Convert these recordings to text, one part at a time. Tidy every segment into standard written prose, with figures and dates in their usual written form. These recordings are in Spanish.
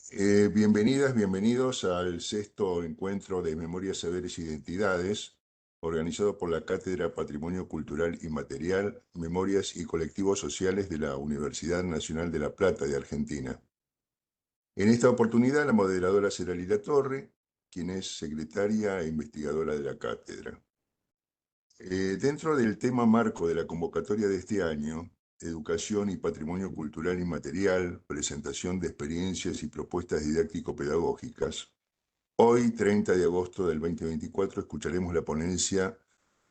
Bienvenidas, bienvenidos al sexto encuentro de Memorias, Saberes e Identidades, organizado por la Cátedra Patrimonio Cultural Inmaterial, Memorias y Colectivos Sociales de la Universidad Nacional de La Plata de Argentina. En esta oportunidad, la moderadora será Lila Torre, quien es secretaria e investigadora de la cátedra. Dentro del tema marco de la convocatoria de este año, Educación y Patrimonio Cultural Inmaterial, presentación de experiencias y propuestas didáctico-pedagógicas, hoy, 30 de agosto del 2024, escucharemos la ponencia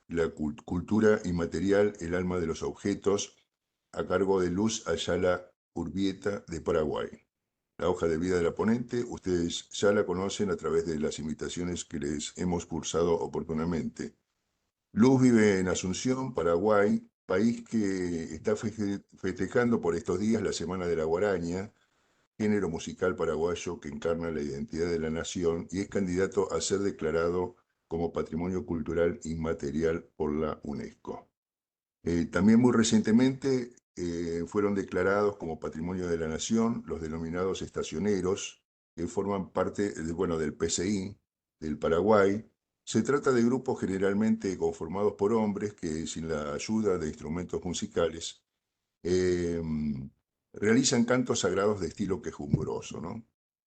La cultura inmaterial, el alma de los objetos, a cargo de Luz Ayala Urbieta de Paraguay. La hoja de vida de la ponente, ustedes ya la conocen a través de las invitaciones que les hemos cursado oportunamente. Luz vive en Asunción, Paraguay, país que está festejando por estos días la Semana de la Guaraña, género musical paraguayo que encarna la identidad de la nación y es candidato a ser declarado como Patrimonio Cultural Inmaterial por la UNESCO. También muy recientemente fueron declarados como Patrimonio de la Nación los denominados estacioneros, que forman parte del PCI del Paraguay. Se trata de grupos generalmente conformados por hombres que, sin la ayuda de instrumentos musicales, eh, realizan cantos sagrados de estilo quejumbroso, ¿no?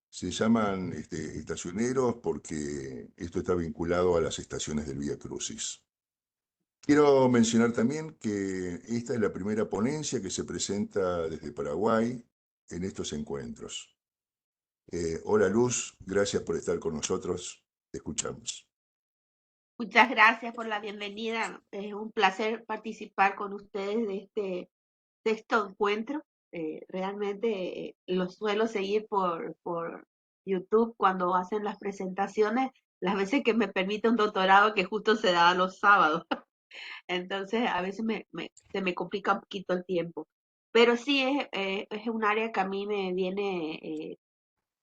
Se llaman estacioneros porque esto está vinculado a las estaciones del Vía Crucis. Quiero mencionar también que esta es la primera ponencia que se presenta desde Paraguay en estos encuentros. Hola Luz, gracias por estar con nosotros. Te escuchamos. Muchas gracias por la bienvenida. Es un placer participar con ustedes de este sexto encuentro. Realmente los suelo seguir por YouTube cuando hacen las presentaciones, las veces que me permite un doctorado que justo se da los sábados. Entonces a veces se me complica un poquito el tiempo. Pero sí es un área que a mí me viene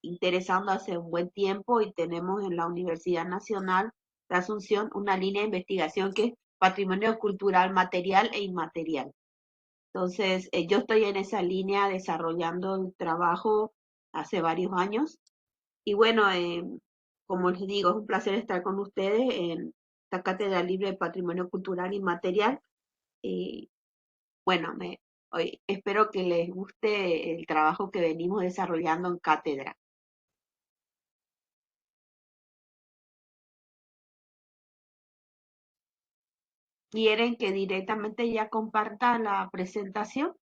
interesando hace un buen tiempo y tenemos en la Universidad Nacional de Asunción una línea de investigación que es patrimonio cultural material e inmaterial. Entonces, yo estoy en esa línea desarrollando el trabajo hace varios años y bueno, como les digo, es un placer estar con ustedes en esta Cátedra Libre de Patrimonio Cultural Inmaterial y bueno, hoy espero que les guste el trabajo que venimos desarrollando en cátedra. ¿Quieren que directamente ya comparta la presentación?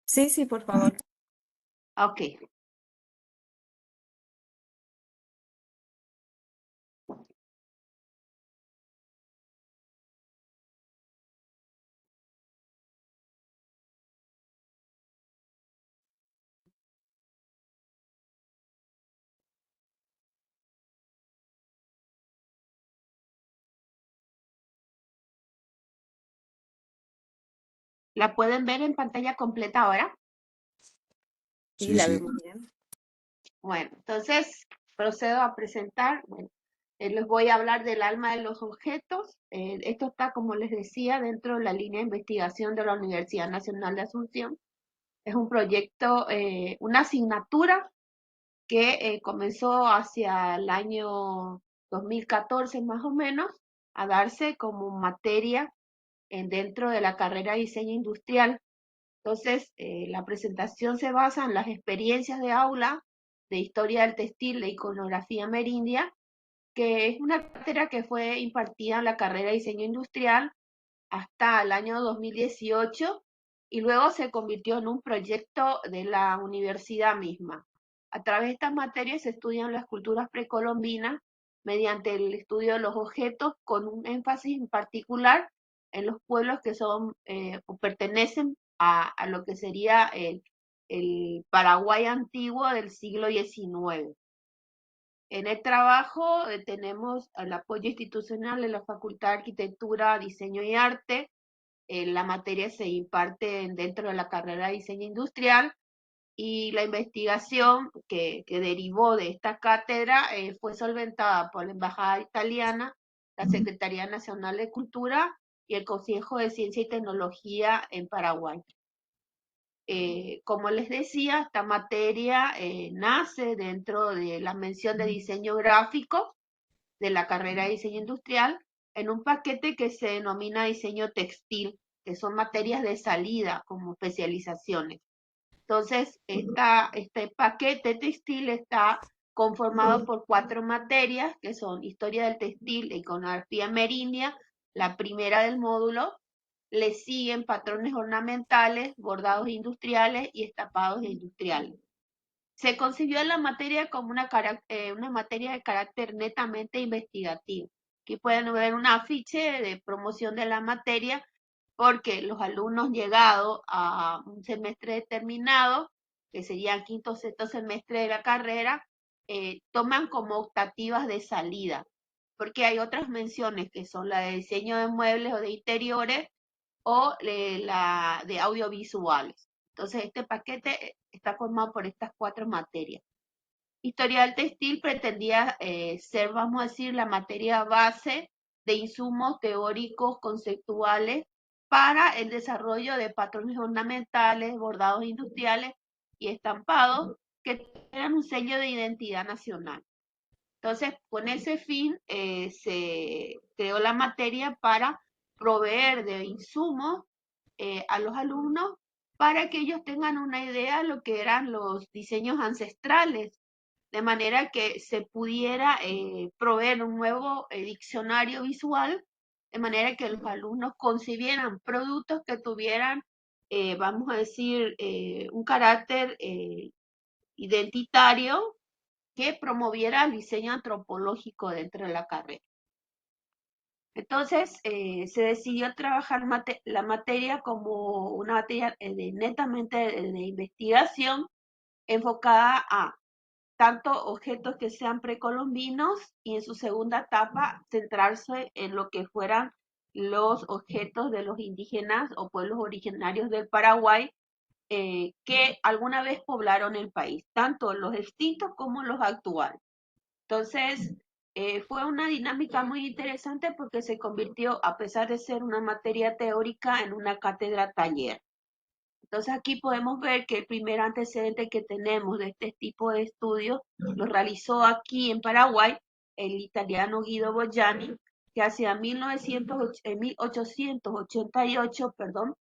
Sí, sí, por favor. Ok. ¿La pueden ver en pantalla completa ahora? Sí, Sí, la sí. veo muy bien. Bueno, entonces procedo a presentar. Bueno, les voy a hablar del alma de los objetos. Esto está, como les decía, dentro de la línea de investigación de la Universidad Nacional de Asunción. Es un proyecto, una asignatura que comenzó hacia el año 2014 más o menos a darse como materia dentro de la carrera de diseño industrial. Entonces, la presentación se basa en las experiencias de aula de historia del textil, de iconografía amerindia, que es una cátedra que fue impartida en la carrera de diseño industrial hasta el año 2018 y luego se convirtió en un proyecto de la universidad misma. A través de estas materias se estudian las culturas precolombinas mediante el estudio de los objetos con un énfasis en particular en los pueblos que son o pertenecen a lo que sería el Paraguay antiguo del siglo XIX. En el trabajo tenemos el apoyo institucional de la Facultad de Arquitectura, Diseño y Arte. La materia se imparte dentro de la carrera de diseño industrial y la investigación que derivó de esta cátedra fue solventada por la Embajada Italiana, la Secretaría Nacional de Cultura y el Consejo de Ciencia y Tecnología en Paraguay. Como les decía, esta materia nace dentro de la mención de diseño gráfico de la carrera de diseño industrial en un paquete que se denomina diseño textil, que son materias de salida como especializaciones. Entonces, este paquete textil está conformado por 4 materias, que son historia del textil e iconografía merindia, la primera del módulo. Le siguen patrones ornamentales, bordados industriales y estampados industriales. Se concibió la materia como una materia de carácter netamente investigativo. Aquí pueden ver un afiche de promoción de la materia porque los alumnos llegados a un semestre determinado, que sería quinto o sexto semestre de la carrera, toman como optativas de salida, porque hay otras menciones que son la de diseño de muebles o de interiores o la de audiovisuales. Entonces, este paquete está formado por estas 4 materias. Historia del textil pretendía ser, vamos a decir, la materia base de insumos teóricos conceptuales para el desarrollo de patrones ornamentales, bordados industriales y estampados que tengan un sello de identidad nacional. Entonces, con ese fin se creó la materia para proveer de insumos a los alumnos para que ellos tengan una idea de lo que eran los diseños ancestrales, de manera que se pudiera proveer un nuevo diccionario visual, de manera que los alumnos concibieran productos que tuvieran, vamos a decir, un carácter identitario que promoviera el diseño antropológico dentro de la carrera. Entonces, se decidió trabajar la materia como una materia netamente de investigación enfocada a tanto objetos que sean precolombinos y en su segunda etapa centrarse en lo que fueran los objetos de los indígenas o pueblos originarios del Paraguay que alguna vez poblaron el país, tanto los extintos como los actuales. Entonces, fue una dinámica muy interesante porque se convirtió, a pesar de ser una materia teórica, en una cátedra taller. Entonces aquí podemos ver que el primer antecedente que tenemos de este tipo de estudios lo realizó aquí en Paraguay el italiano Guido Bogiani, que hacia 1888, perdón,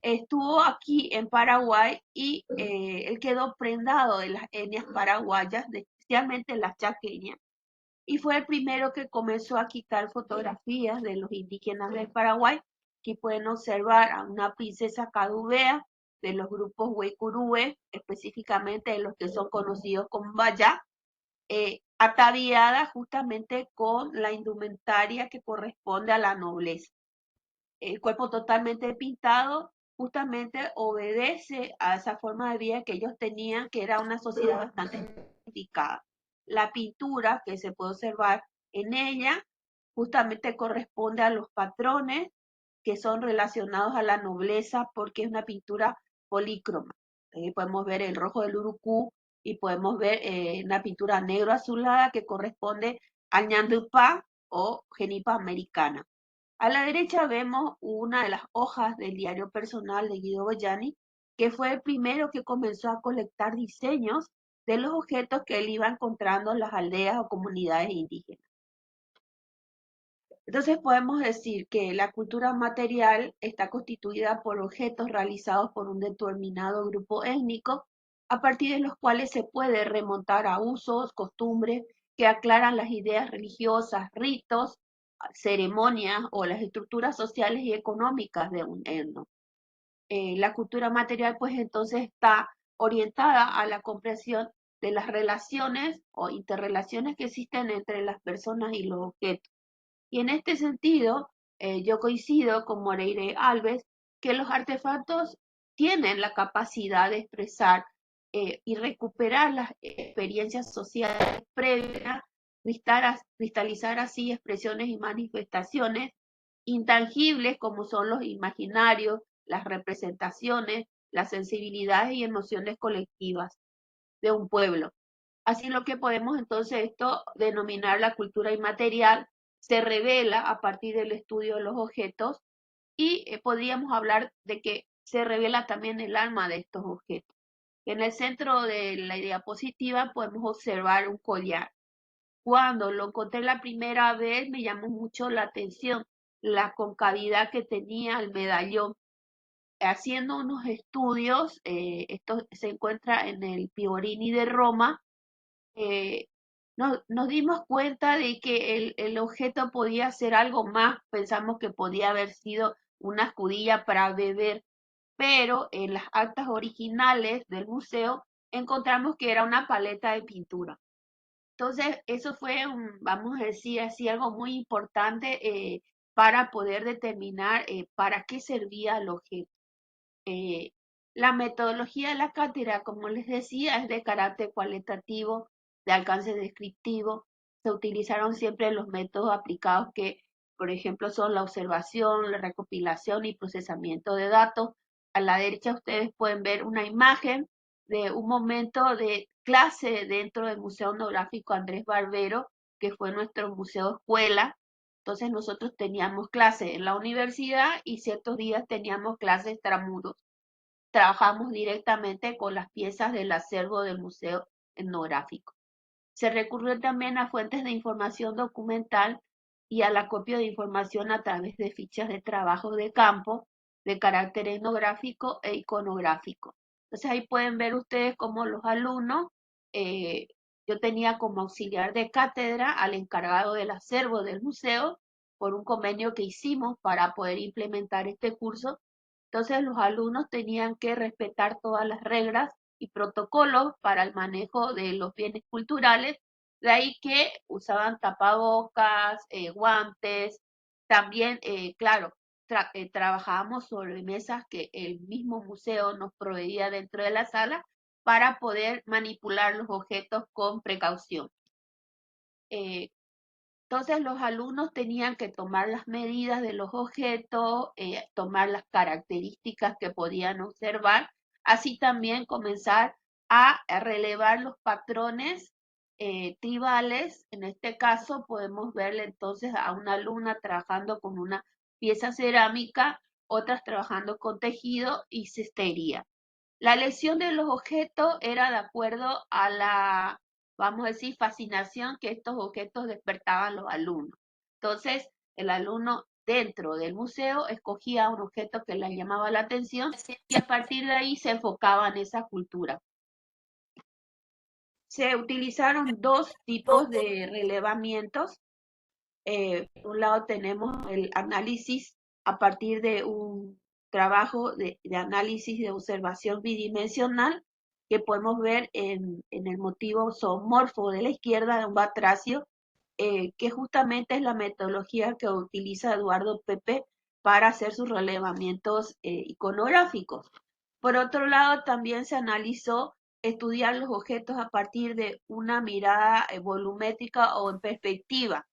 estuvo aquí en Paraguay y él quedó prendado de las etnias paraguayas, especialmente las chaqueñas, y fue el primero que comenzó a quitar fotografías de los indígenas del Paraguay. Aquí pueden observar a una princesa cadubea de los grupos Huecurúe, específicamente de los que son conocidos como Bayá, ataviada justamente con la indumentaria que corresponde a la nobleza. El cuerpo totalmente pintado justamente obedece a esa forma de vida que ellos tenían, que era una sociedad bastante identificada. La pintura que se puede observar en ella justamente corresponde a los patrones que son relacionados a la nobleza porque es una pintura polícroma. Ahí podemos ver el rojo del urucú y podemos ver una pintura negro azulada que corresponde al ñandupá o genipa americana. A la derecha vemos una de las hojas del diario personal de Guido Bogiani, que fue el primero que comenzó a colectar diseños de los objetos que él iba encontrando en las aldeas o comunidades indígenas. Entonces podemos decir que la cultura material está constituida por objetos realizados por un determinado grupo étnico, a partir de los cuales se puede remontar a usos, costumbres que aclaran las ideas religiosas, ritos, ceremonias o las estructuras sociales y económicas de un etno. La cultura material pues entonces está orientada a la comprensión de las relaciones o interrelaciones que existen entre las personas y los objetos. Y en este sentido, yo coincido con Moreira Alves que los artefactos tienen la capacidad de expresar y recuperar las experiencias sociales previas, cristalizar así expresiones y manifestaciones intangibles como son los imaginarios, las representaciones, las sensibilidades y emociones colectivas de un pueblo. Así lo que podemos entonces esto denominar la cultura inmaterial se revela a partir del estudio de los objetos y podríamos hablar de que se revela también el alma de estos objetos. En el centro de la diapositiva podemos observar un collar. Cuando lo encontré la primera vez me llamó mucho la atención la concavidad que tenía el medallón. Haciendo unos estudios, esto se encuentra en el Pivorini de Roma, eh, nos dimos cuenta de que el objeto podía ser algo más, pensamos que podía haber sido una escudilla para beber, pero en las actas originales del museo encontramos que era una paleta de pintura. Entonces, eso fue, vamos a decir así, algo muy importante para poder determinar para qué servía el objeto. Eh, la metodología de la cátedra, como les decía, es de carácter cualitativo, de alcance descriptivo. Se utilizaron siempre los métodos aplicados que, por ejemplo, son la observación, la recopilación y procesamiento de datos. A la derecha ustedes pueden ver una imagen de un momento de clase dentro del Museo Etnográfico Andrés Barbero, que fue nuestro museo escuela. Entonces nosotros teníamos clase en la universidad y ciertos días teníamos clases extramuros. Trabajamos directamente con las piezas del acervo del Museo Etnográfico. Se recurrió también a fuentes de información documental y al acopio de información a través de fichas de trabajo de campo de carácter etnográfico e iconográfico. Entonces ahí pueden ver ustedes cómo los alumnos, eh, yo tenía como auxiliar de cátedra al encargado del acervo del museo por un convenio que hicimos para poder implementar este curso. Entonces los alumnos tenían que respetar todas las reglas y protocolos para el manejo de los bienes culturales, de ahí que usaban tapabocas, guantes, también, claro, trabajábamos sobre mesas que el mismo museo nos proveía dentro de la sala para poder manipular los objetos con precaución. Eh, entonces los alumnos tenían que tomar las medidas de los objetos, tomar las características que podían observar, así también comenzar a relevar los patrones tribales. En este caso podemos verle entonces a una alumna trabajando con una pieza cerámica, otras trabajando con tejido y cestería. La elección de los objetos era de acuerdo a la, vamos a decir, fascinación que estos objetos despertaban los alumnos. Entonces, el alumno dentro del museo escogía un objeto que le llamaba la atención y a partir de ahí se enfocaba en esa cultura. Se utilizaron dos tipos de relevamientos. Por un lado tenemos el análisis a partir de un trabajo de análisis de observación bidimensional que podemos ver en el motivo zoomorfo de la izquierda de un batracio, que justamente es la metodología que utiliza Eduardo Pepe para hacer sus relevamientos iconográficos. Por otro lado, también se analizó estudiar los objetos a partir de una mirada volumétrica o en perspectiva,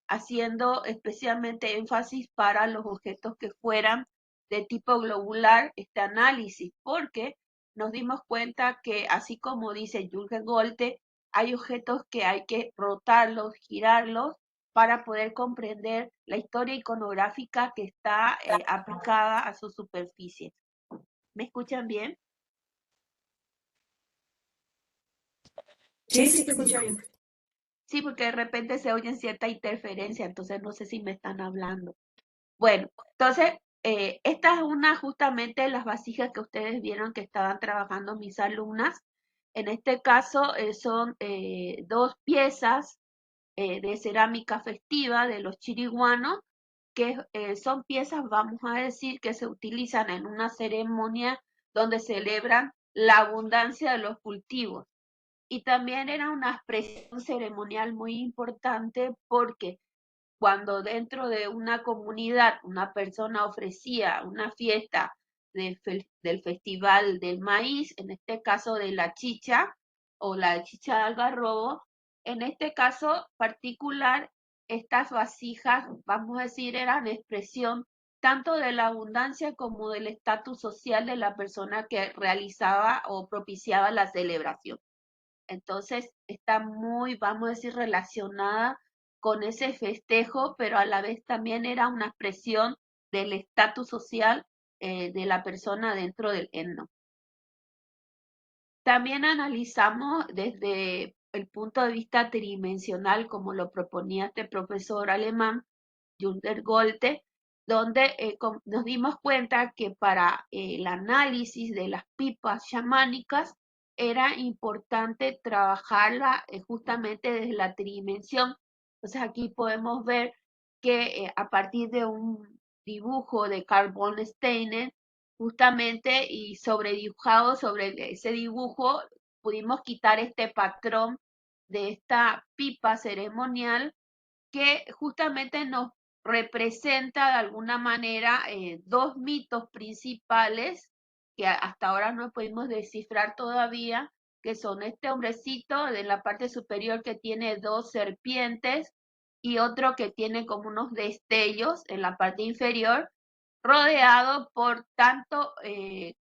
haciendo especialmente énfasis para los objetos que fueran de tipo globular este análisis, porque nos dimos cuenta que, así como dice Jürgen Golte, hay objetos que hay que rotarlos, girarlos, para poder comprender la historia iconográfica que está aplicada a su superficie. ¿Me escuchan bien? Sí, sí, te escucho bien. Sí, porque de repente se oyen cierta interferencia, entonces no sé si me están hablando. Bueno, entonces, esta es una justamente de las vasijas que ustedes vieron que estaban trabajando mis alumnas. En este caso son dos piezas de cerámica festiva de los chiriguanos, que son piezas, vamos a decir, que se utilizan en una ceremonia donde celebran la abundancia de los cultivos. Y también era una expresión ceremonial muy importante porque cuando dentro de una comunidad una persona ofrecía una fiesta del festival del maíz, en este caso de la chicha o la chicha de algarrobo, en este caso particular, estas vasijas, vamos a decir, eran expresión tanto de la abundancia como del estatus social de la persona que realizaba o propiciaba la celebración. Entonces está muy, vamos a decir, relacionada con ese festejo, pero a la vez también era una expresión del estatus social de la persona dentro del etno. También analizamos desde el punto de vista tridimensional, como lo proponía este profesor alemán, Günter Golte, donde nos dimos cuenta que para el análisis de las pipas chamánicas era importante trabajarla justamente desde la tridimensión. Entonces aquí podemos ver que a partir de un dibujo de Carl von Steiner, justamente y sobredibujado sobre ese dibujo, pudimos quitar este patrón de esta pipa ceremonial que justamente nos representa de alguna manera dos mitos principales que hasta ahora no pudimos descifrar todavía, que son este hombrecito de la parte superior que tiene dos serpientes y otro que tiene como unos destellos en la parte inferior, rodeado por tanto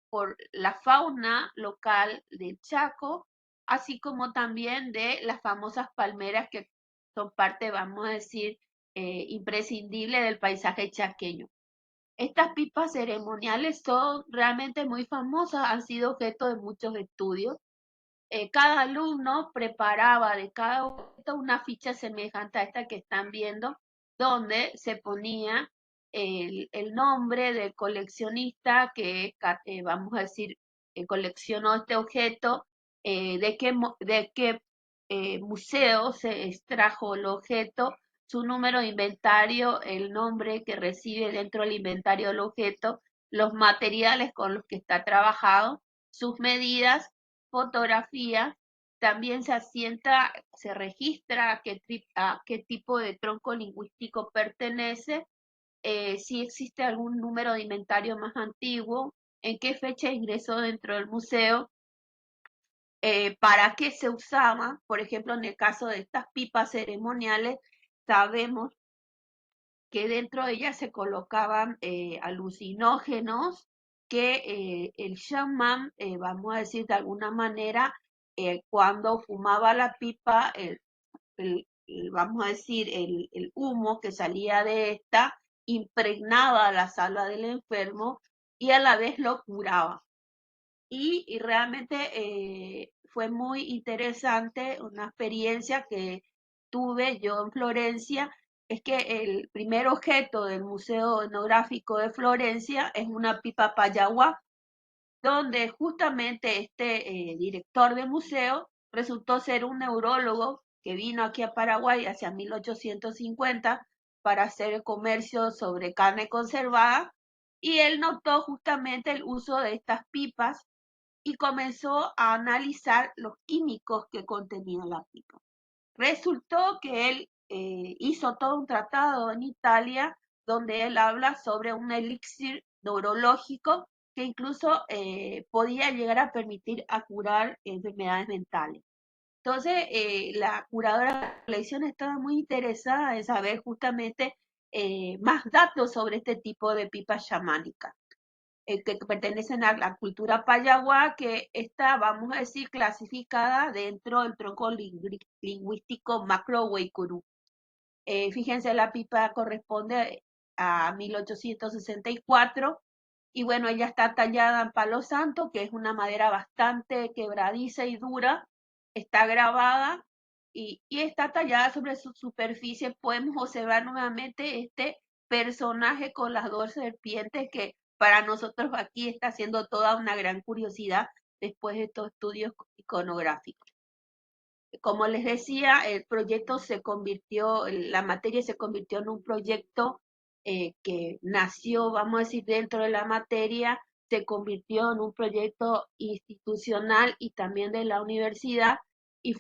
por la fauna local del Chaco, así como también de las famosas palmeras que son parte, vamos a decir, imprescindible del paisaje chaqueño. Estas pipas ceremoniales son realmente muy famosas, han sido objeto de muchos estudios. Cada alumno preparaba de cada objeto una ficha semejante a esta que están viendo, donde se ponía el nombre del coleccionista que, vamos a decir, coleccionó este objeto, de qué museo se extrajo el objeto, su número de inventario, el nombre que recibe dentro del inventario del objeto, los materiales con los que está trabajado, sus medidas, fotografía, también se registra a qué tipo de tronco lingüístico pertenece, si existe algún número de inventario más antiguo, en qué fecha ingresó dentro del museo, para qué se usaba. Por ejemplo, en el caso de estas pipas ceremoniales, sabemos que dentro de ellas se colocaban alucinógenos que el shaman, vamos a decir de alguna manera, cuando fumaba la pipa, vamos a decir, el humo que salía de esta impregnaba la sala del enfermo y a la vez lo curaba. Y realmente fue muy interesante, una experiencia que tuve yo en Florencia, es que el primer objeto del Museo Etnográfico de Florencia es una pipa payagua, donde justamente este director de museo resultó ser un neurólogo que vino aquí a Paraguay hacia 1850 para hacer el comercio sobre carne conservada, y él notó justamente el uso de estas pipas y comenzó a analizar los químicos que contenía la pipa. Resultó que él hizo todo un tratado en Italia donde él habla sobre un elixir neurológico que incluso podía llegar a permitir a curar enfermedades mentales. Entonces, la curadora de la colección estaba muy interesada en saber justamente más datos sobre este tipo de pipas chamánicas que pertenecen a la cultura payagua, que está, vamos a decir, clasificada dentro del tronco lingüístico macro-huaycurú. Fíjense, la pipa corresponde a 1864 y bueno, ella está tallada en palo santo, que es una madera bastante quebradiza y dura, está grabada y está tallada sobre su superficie. Podemos observar nuevamente este personaje con las dos serpientes que para nosotros aquí está siendo toda una gran curiosidad después de estos estudios iconográficos. Como les decía, el proyecto se convirtió, la materia se convirtió en un proyecto que nació, vamos a decir, dentro de la materia, se convirtió en un proyecto institucional y también de la universidad y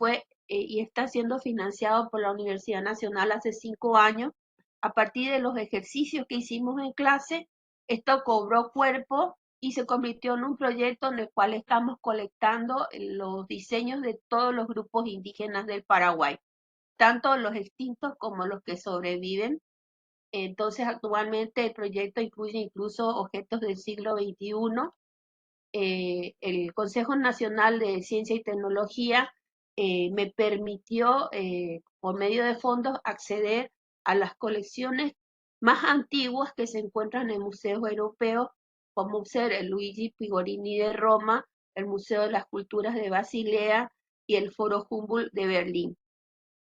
y está siendo financiado por la Universidad Nacional hace 5 años. A partir de los ejercicios que hicimos en clase, esto cobró cuerpo y se convirtió en un proyecto en el cual estamos colectando los diseños de todos los grupos indígenas del Paraguay, tanto los extintos como los que sobreviven. Entonces, actualmente el proyecto incluye incluso objetos del siglo XXI. El Consejo Nacional de Ciencia y Tecnología me permitió, por medio de fondos, acceder a las colecciones más antiguas que se encuentran en museos europeos, como ser el Luigi Pigorini de Roma, el Museo de las Culturas de Basilea y el Foro Humboldt de Berlín.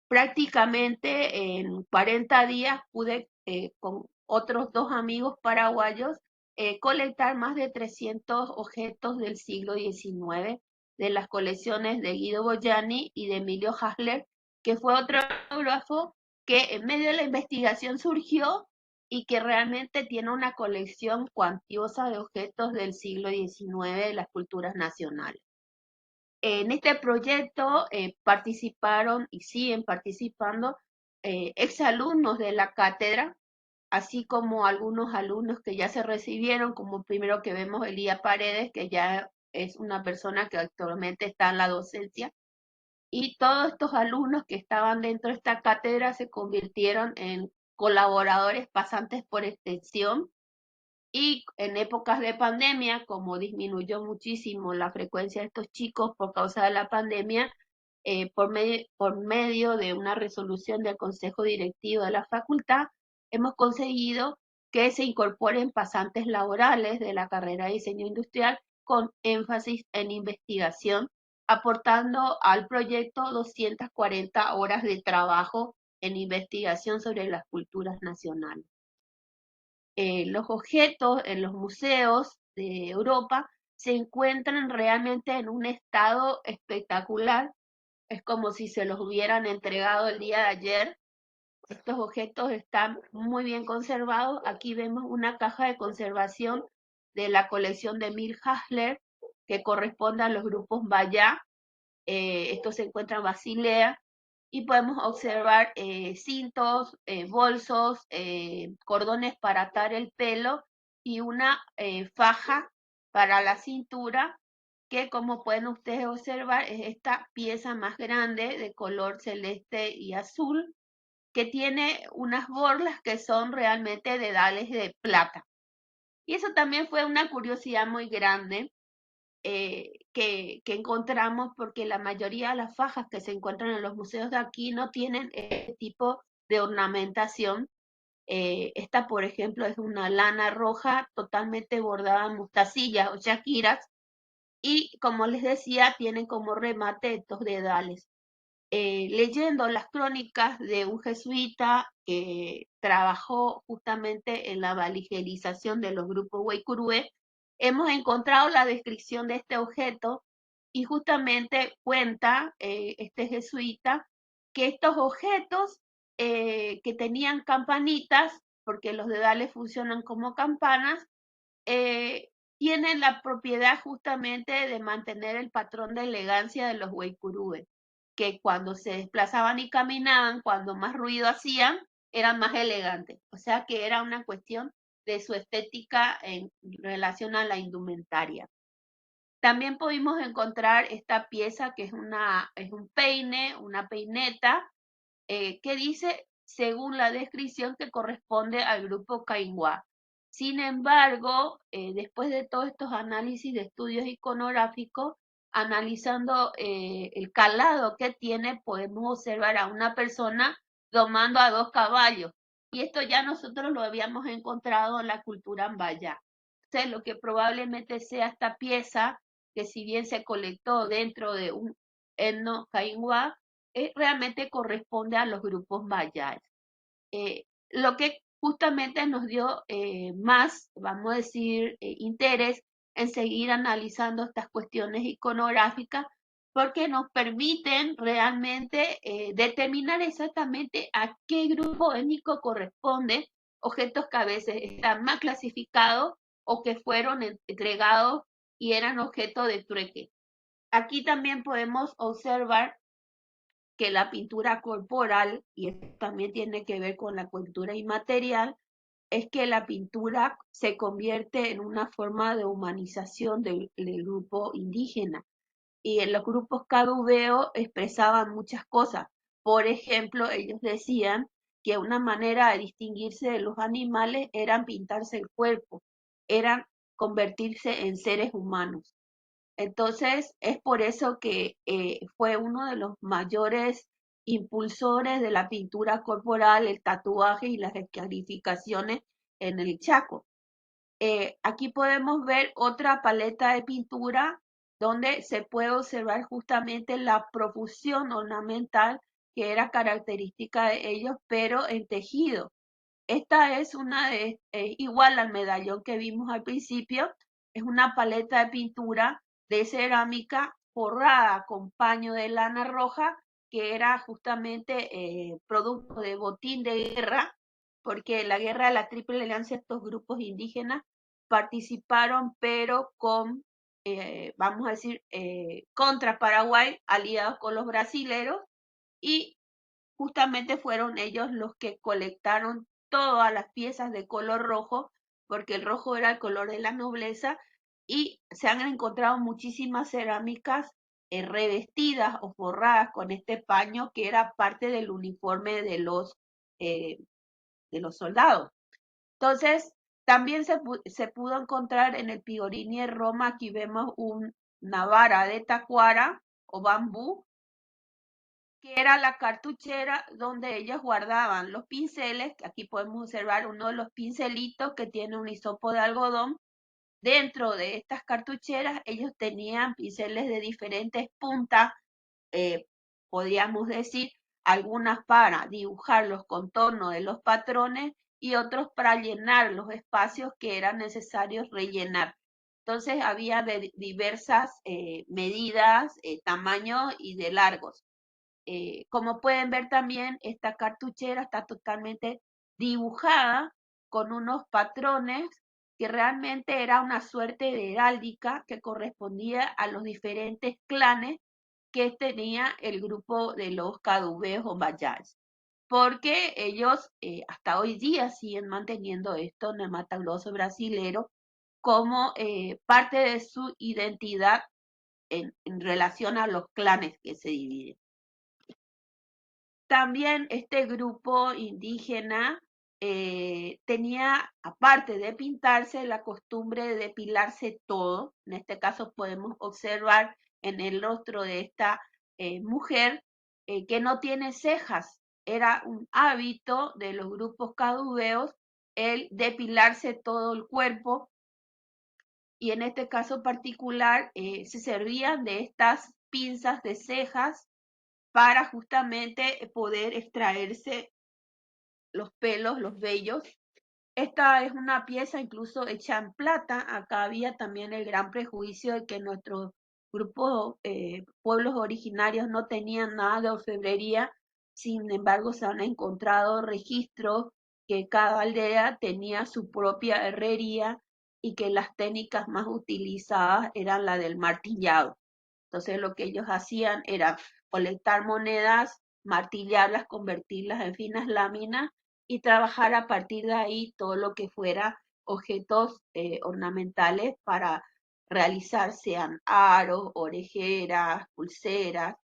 Prácticamente en 40 días pude, con otros dos amigos paraguayos, colectar más de 300 objetos del siglo XIX de las colecciones de Guido Bogliani y de Emilio Hasler, que fue otro fotógrafo que en medio de la investigación surgió y que realmente tiene una colección cuantiosa de objetos del siglo XIX de las culturas nacionales. En este proyecto participaron y siguen participando exalumnos de la cátedra, así como algunos alumnos que ya se recibieron, como primero que vemos Elía Paredes, que ya es una persona que actualmente está en la docencia, y todos estos alumnos que estaban dentro de esta cátedra se convirtieron en colaboradores pasantes por extensión y en épocas de pandemia, como disminuyó muchísimo la frecuencia de estos chicos por causa de la pandemia, por medio de una resolución del Consejo Directivo de la Facultad, hemos conseguido que se incorporen pasantes laborales de la carrera de diseño industrial con énfasis en investigación, aportando al proyecto 240 horas de trabajo en investigación sobre las culturas nacionales. Los objetos en los museos de Europa se encuentran realmente en un estado espectacular. Es como si se los hubieran entregado el día de ayer. Estos objetos están muy bien conservados. Aquí vemos una caja de conservación de la colección de Emil Hasler, que corresponde a los grupos Bayá. Esto se encuentra en Basilea y podemos observar cintos, bolsos, cordones para atar el pelo y una faja para la cintura, que como pueden ustedes observar es esta pieza más grande de color celeste y azul, que tiene unas borlas que son realmente dedales de plata. Y eso también fue una curiosidad muy grande que encontramos, porque la mayoría de las fajas que se encuentran en los museos de aquí no tienen este tipo de ornamentación. Esta, por ejemplo, es una lana roja totalmente bordada en mostacillas o shakiras y, como les decía, tienen como remate estos dedales. Leyendo las crónicas de un jesuita que trabajó justamente en la valigerización de los grupos Guaycurúe, hemos encontrado la descripción de este objeto y justamente cuenta este jesuita que estos objetos que tenían campanitas, porque los dedales funcionan como campanas, tienen la propiedad justamente de mantener el patrón de elegancia de los Guaycurúes, que cuando se desplazaban y caminaban, cuando más ruido hacían, eran más elegantes. O sea que era una cuestión de su estética en relación a la indumentaria. También pudimos encontrar esta pieza que es un peine, una peineta, que dice, según la descripción, que corresponde al grupo Cainguá. Sin embargo, después de todos estos análisis de estudios iconográficos, analizando el calado que tiene, podemos observar a una persona domando a dos caballos. Y esto ya nosotros lo habíamos encontrado en la cultura ambaya. Entonces, lo que probablemente sea esta pieza, que si bien se colectó dentro de un etno cainguá, realmente corresponde a los grupos mayas. Lo que justamente nos dio más, vamos a decir, interés en seguir analizando estas cuestiones iconográficas, porque nos permiten realmente determinar exactamente a qué grupo étnico corresponde objetos que a veces están más clasificados o que fueron entregados y eran objeto de trueque. Aquí también podemos observar que la pintura corporal, y esto también tiene que ver con la cultura inmaterial, es que la pintura se convierte en una forma de humanización del grupo indígena. Y en los grupos cadubeo expresaban muchas cosas. Por ejemplo, ellos decían que una manera de distinguirse de los animales era pintarse el cuerpo, era convertirse en seres humanos. Entonces, es por eso que fue uno de los mayores impulsores de la pintura corporal, el tatuaje y las escarificaciones en el Chaco. Aquí podemos ver otra paleta de pintura donde se puede observar justamente la profusión ornamental que era característica de ellos, pero en tejido. Esta es una de, igual al medallón que vimos al principio, es una paleta de pintura de cerámica forrada con paño de lana roja, que era justamente producto de botín de guerra, porque en la guerra de la Triple Alianza estos grupos indígenas participaron, pero con, vamos a decir, contra Paraguay, aliados con los brasileros, y justamente fueron ellos los que colectaron todas las piezas de color rojo, porque el rojo era el color de la nobleza, y se han encontrado muchísimas cerámicas revestidas o forradas con este paño que era parte del uniforme eh, de los soldados. Entonces, también se pudo encontrar en el Pigorini de Roma, aquí vemos una vara de tacuara o bambú, que era la cartuchera donde ellos guardaban los pinceles, que aquí podemos observar uno de los pincelitos que tiene un hisopo de algodón. Dentro de estas cartucheras ellos tenían pinceles de diferentes puntas, eh, podríamos decir, algunas para dibujar los contornos de los patrones y otros para llenar los espacios que eran necesarios rellenar. Entonces había de diversas medidas, tamaños y de largos. Como pueden ver también, esta cartuchera está totalmente dibujada con unos patrones que realmente era una suerte de heráldica que correspondía a los diferentes clanes que tenía el grupo de los caduveos o mayas, porque ellos hasta hoy día siguen manteniendo esto en el Mato Grosso brasilero como parte de su identidad en relación a los clanes que se dividen. También este grupo indígena tenía, aparte de pintarse, la costumbre de depilarse todo. En este caso podemos observar en el rostro de esta mujer que no tiene cejas. Era un hábito de los grupos caduveos el depilarse todo el cuerpo, y en este caso particular se servían de estas pinzas de cejas para justamente poder extraerse los pelos, los vellos. Esta es una pieza incluso hecha en plata. Acá había también el gran prejuicio de que nuestros grupos, pueblos originarios no tenían nada de orfebrería. Sin embargo, se han encontrado registros que cada aldea tenía su propia herrería y que las técnicas más utilizadas eran la del martillado. Entonces lo que ellos hacían era colectar monedas, martillarlas, convertirlas en finas láminas y trabajar a partir de ahí todo lo que fuera objetos ornamentales para realizar, sean aros, orejeras, pulseras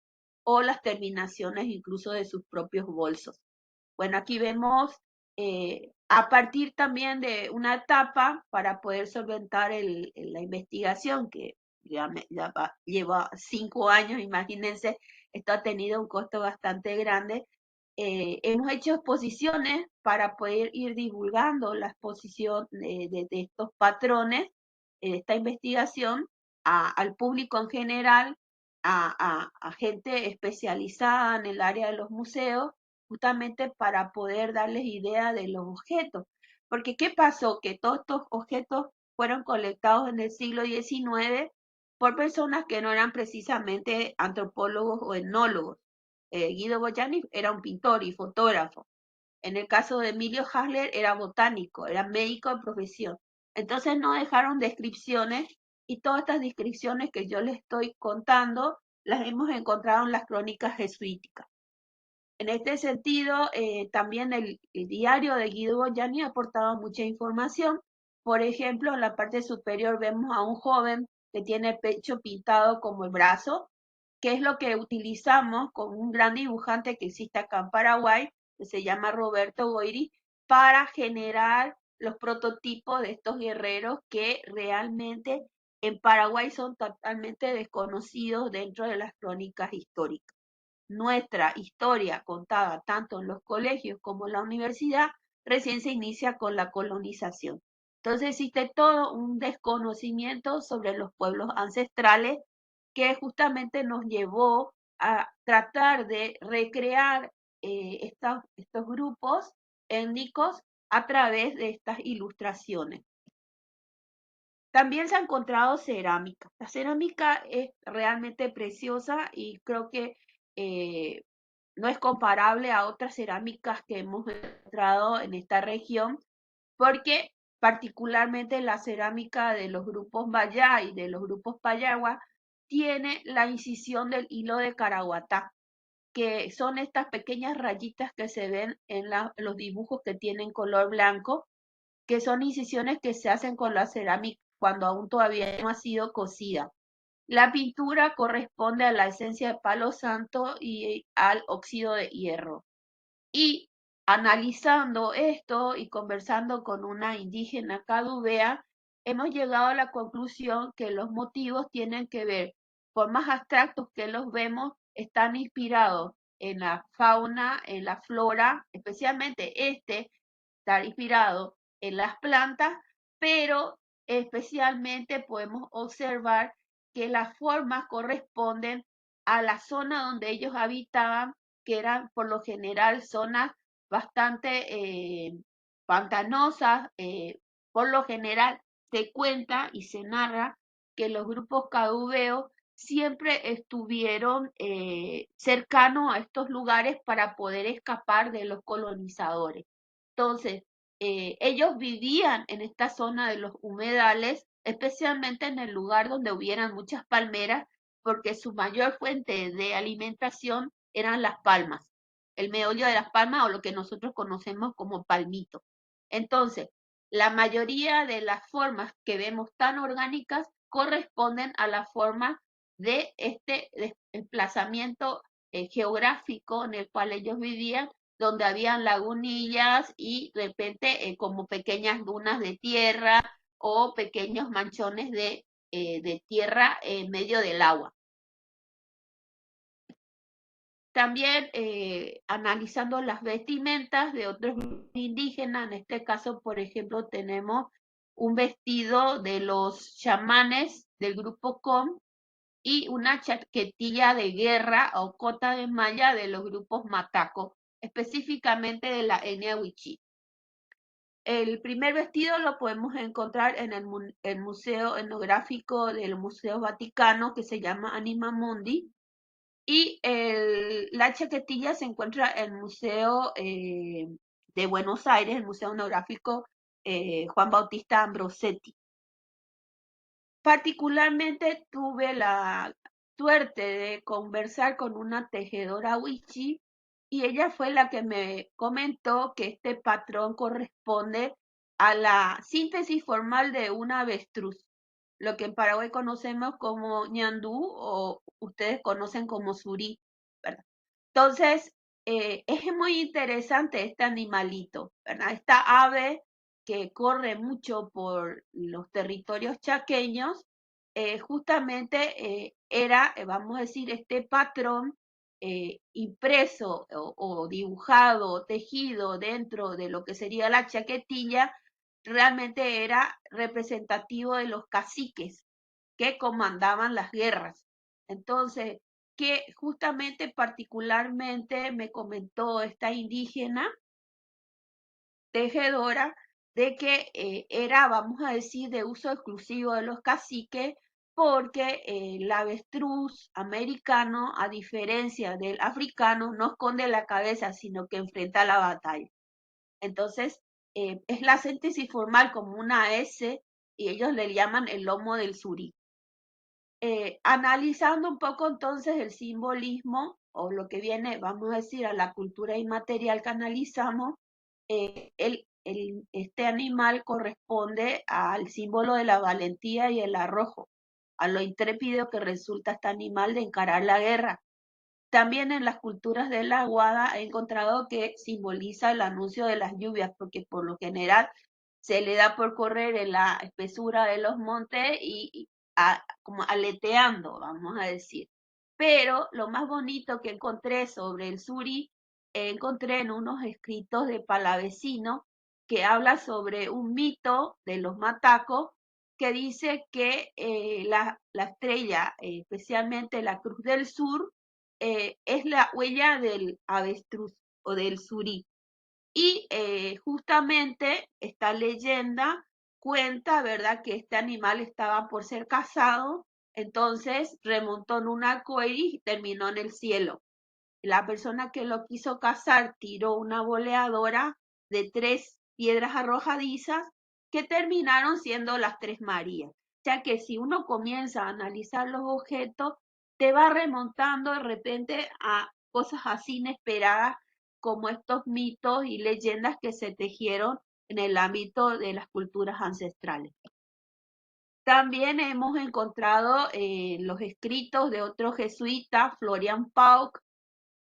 o las terminaciones incluso de sus propios bolsos. Bueno, aquí vemos a partir también de una etapa para poder solventar la investigación, que lleva 5 años, imagínense, esto ha tenido un costo bastante grande. Hemos hecho exposiciones para poder ir divulgando la exposición de estos patrones, de esta investigación, al público en general, a gente especializada en el área de los museos, justamente para poder darles idea de los objetos. Porque ¿qué pasó? Que todos estos objetos fueron colectados en el siglo XIX por personas que no eran precisamente antropólogos o etnólogos. Guido Boyani era un pintor y fotógrafo. En el caso de Emilio Hasler era botánico, era médico de profesión. Entonces no dejaron descripciones, y todas estas descripciones que yo les estoy contando las hemos encontrado en las crónicas jesuíticas. En este sentido, también el diario de Guido Boyani ha aportado mucha información. Por ejemplo, en la parte superior vemos a un joven que tiene el pecho pintado como el brazo, que es lo que utilizamos con un gran dibujante que existe acá en Paraguay, que se llama Roberto Goiri, para generar los prototipos de estos guerreros que realmente en Paraguay son totalmente desconocidos dentro de las crónicas históricas. Nuestra historia contada tanto en los colegios como en la universidad recién se inicia con la colonización. Entonces existe todo un desconocimiento sobre los pueblos ancestrales que justamente nos llevó a tratar de recrear estos grupos étnicos a través de estas ilustraciones. También se ha encontrado cerámica. La cerámica es realmente preciosa y creo que eh, no es comparable a otras cerámicas que hemos encontrado en esta región, porque particularmente la cerámica de los grupos Maya y de los grupos Payagua tiene la incisión del hilo de Caraguatá, que son estas pequeñas rayitas que se ven en los dibujos que tienen color blanco, que son incisiones que se hacen con la cerámica cuando aún todavía no ha sido cocida. La pintura corresponde a la esencia de palo santo y al óxido de hierro. Y analizando esto y conversando con una indígena cadubea, hemos llegado a la conclusión que los motivos tienen que ver, por más abstractos que los vemos, están inspirados en la fauna, en la flora, especialmente este está inspirado en las plantas, pero especialmente podemos observar que las formas corresponden a la zona donde ellos habitaban, que eran por lo general zonas bastante pantanosas. Por lo general se cuenta y se narra que los grupos caduveos siempre estuvieron cercanos a estos lugares para poder escapar de los colonizadores. Entonces, ellos vivían en esta zona de los humedales, especialmente en el lugar donde hubieran muchas palmeras, porque su mayor fuente de alimentación eran las palmas, el meollo de las palmas o lo que nosotros conocemos como palmito. Entonces, la mayoría de las formas que vemos tan orgánicas corresponden a la forma de este desplazamiento geográfico en el cual ellos vivían, donde habían lagunillas y de repente como pequeñas dunas de tierra o pequeños manchones de tierra en medio del agua. También analizando las vestimentas de otros indígenas, en este caso, por ejemplo, tenemos un vestido de los chamanes del grupo Com y una chaquetilla de guerra o cota de malla de los grupos Mataco, específicamente de la etnia Wichí. El primer vestido lo podemos encontrar en el Museo Etnográfico del Museo Vaticano, que se llama Anima Mundi, y la chaquetilla se encuentra en el Museo de Buenos Aires, el Museo Etnográfico Juan Bautista Ambrosetti. Particularmente tuve la suerte de conversar con una tejedora wichí y ella fue la que me comentó que este patrón corresponde a la síntesis formal de un avestruz, lo que en Paraguay conocemos como ñandú o ustedes conocen como surí, ¿verdad? Entonces, es muy interesante este animalito, ¿verdad? Esta ave que corre mucho por los territorios chaqueños, justamente era, vamos a decir, este patrón impreso o dibujado o tejido dentro de lo que sería la chaquetilla, realmente era representativo de los caciques que comandaban las guerras. Entonces, que justamente particularmente me comentó esta indígena tejedora de que era, vamos a decir, de uso exclusivo de los caciques, porque el avestruz americano, a diferencia del africano, no esconde la cabeza, sino que enfrenta la batalla. Entonces, es la síntesis formal como una S y ellos le llaman el lomo del surí. Analizando un poco entonces el simbolismo o lo que viene, vamos a decir, a la cultura inmaterial que analizamos, este animal corresponde al símbolo de la valentía y el arrojo, a lo intrépido que resulta este animal de encarar la guerra. También en las culturas de la Aguada he encontrado que simboliza el anuncio de las lluvias, porque por lo general se le da por correr en la espesura de los montes y como aleteando, vamos a decir. Pero lo más bonito que encontré sobre el suri, encontré en unos escritos de Palavecino que habla sobre un mito de los matacos que dice que la estrella, especialmente la Cruz del Sur, es la huella del avestruz o del surí. Y justamente esta leyenda cuenta, ¿verdad?, que este animal estaba por ser cazado, entonces remontó en un arcoíris y terminó en el cielo. La persona que lo quiso cazar tiró una boleadora de 3 piedras arrojadizas que terminaron siendo las 3 Marías. O sea que si uno comienza a analizar los objetos, te va remontando de repente a cosas así inesperadas como estos mitos y leyendas que se tejieron en el ámbito de las culturas ancestrales. También hemos encontrado los escritos de otro jesuita, Florian Pauc,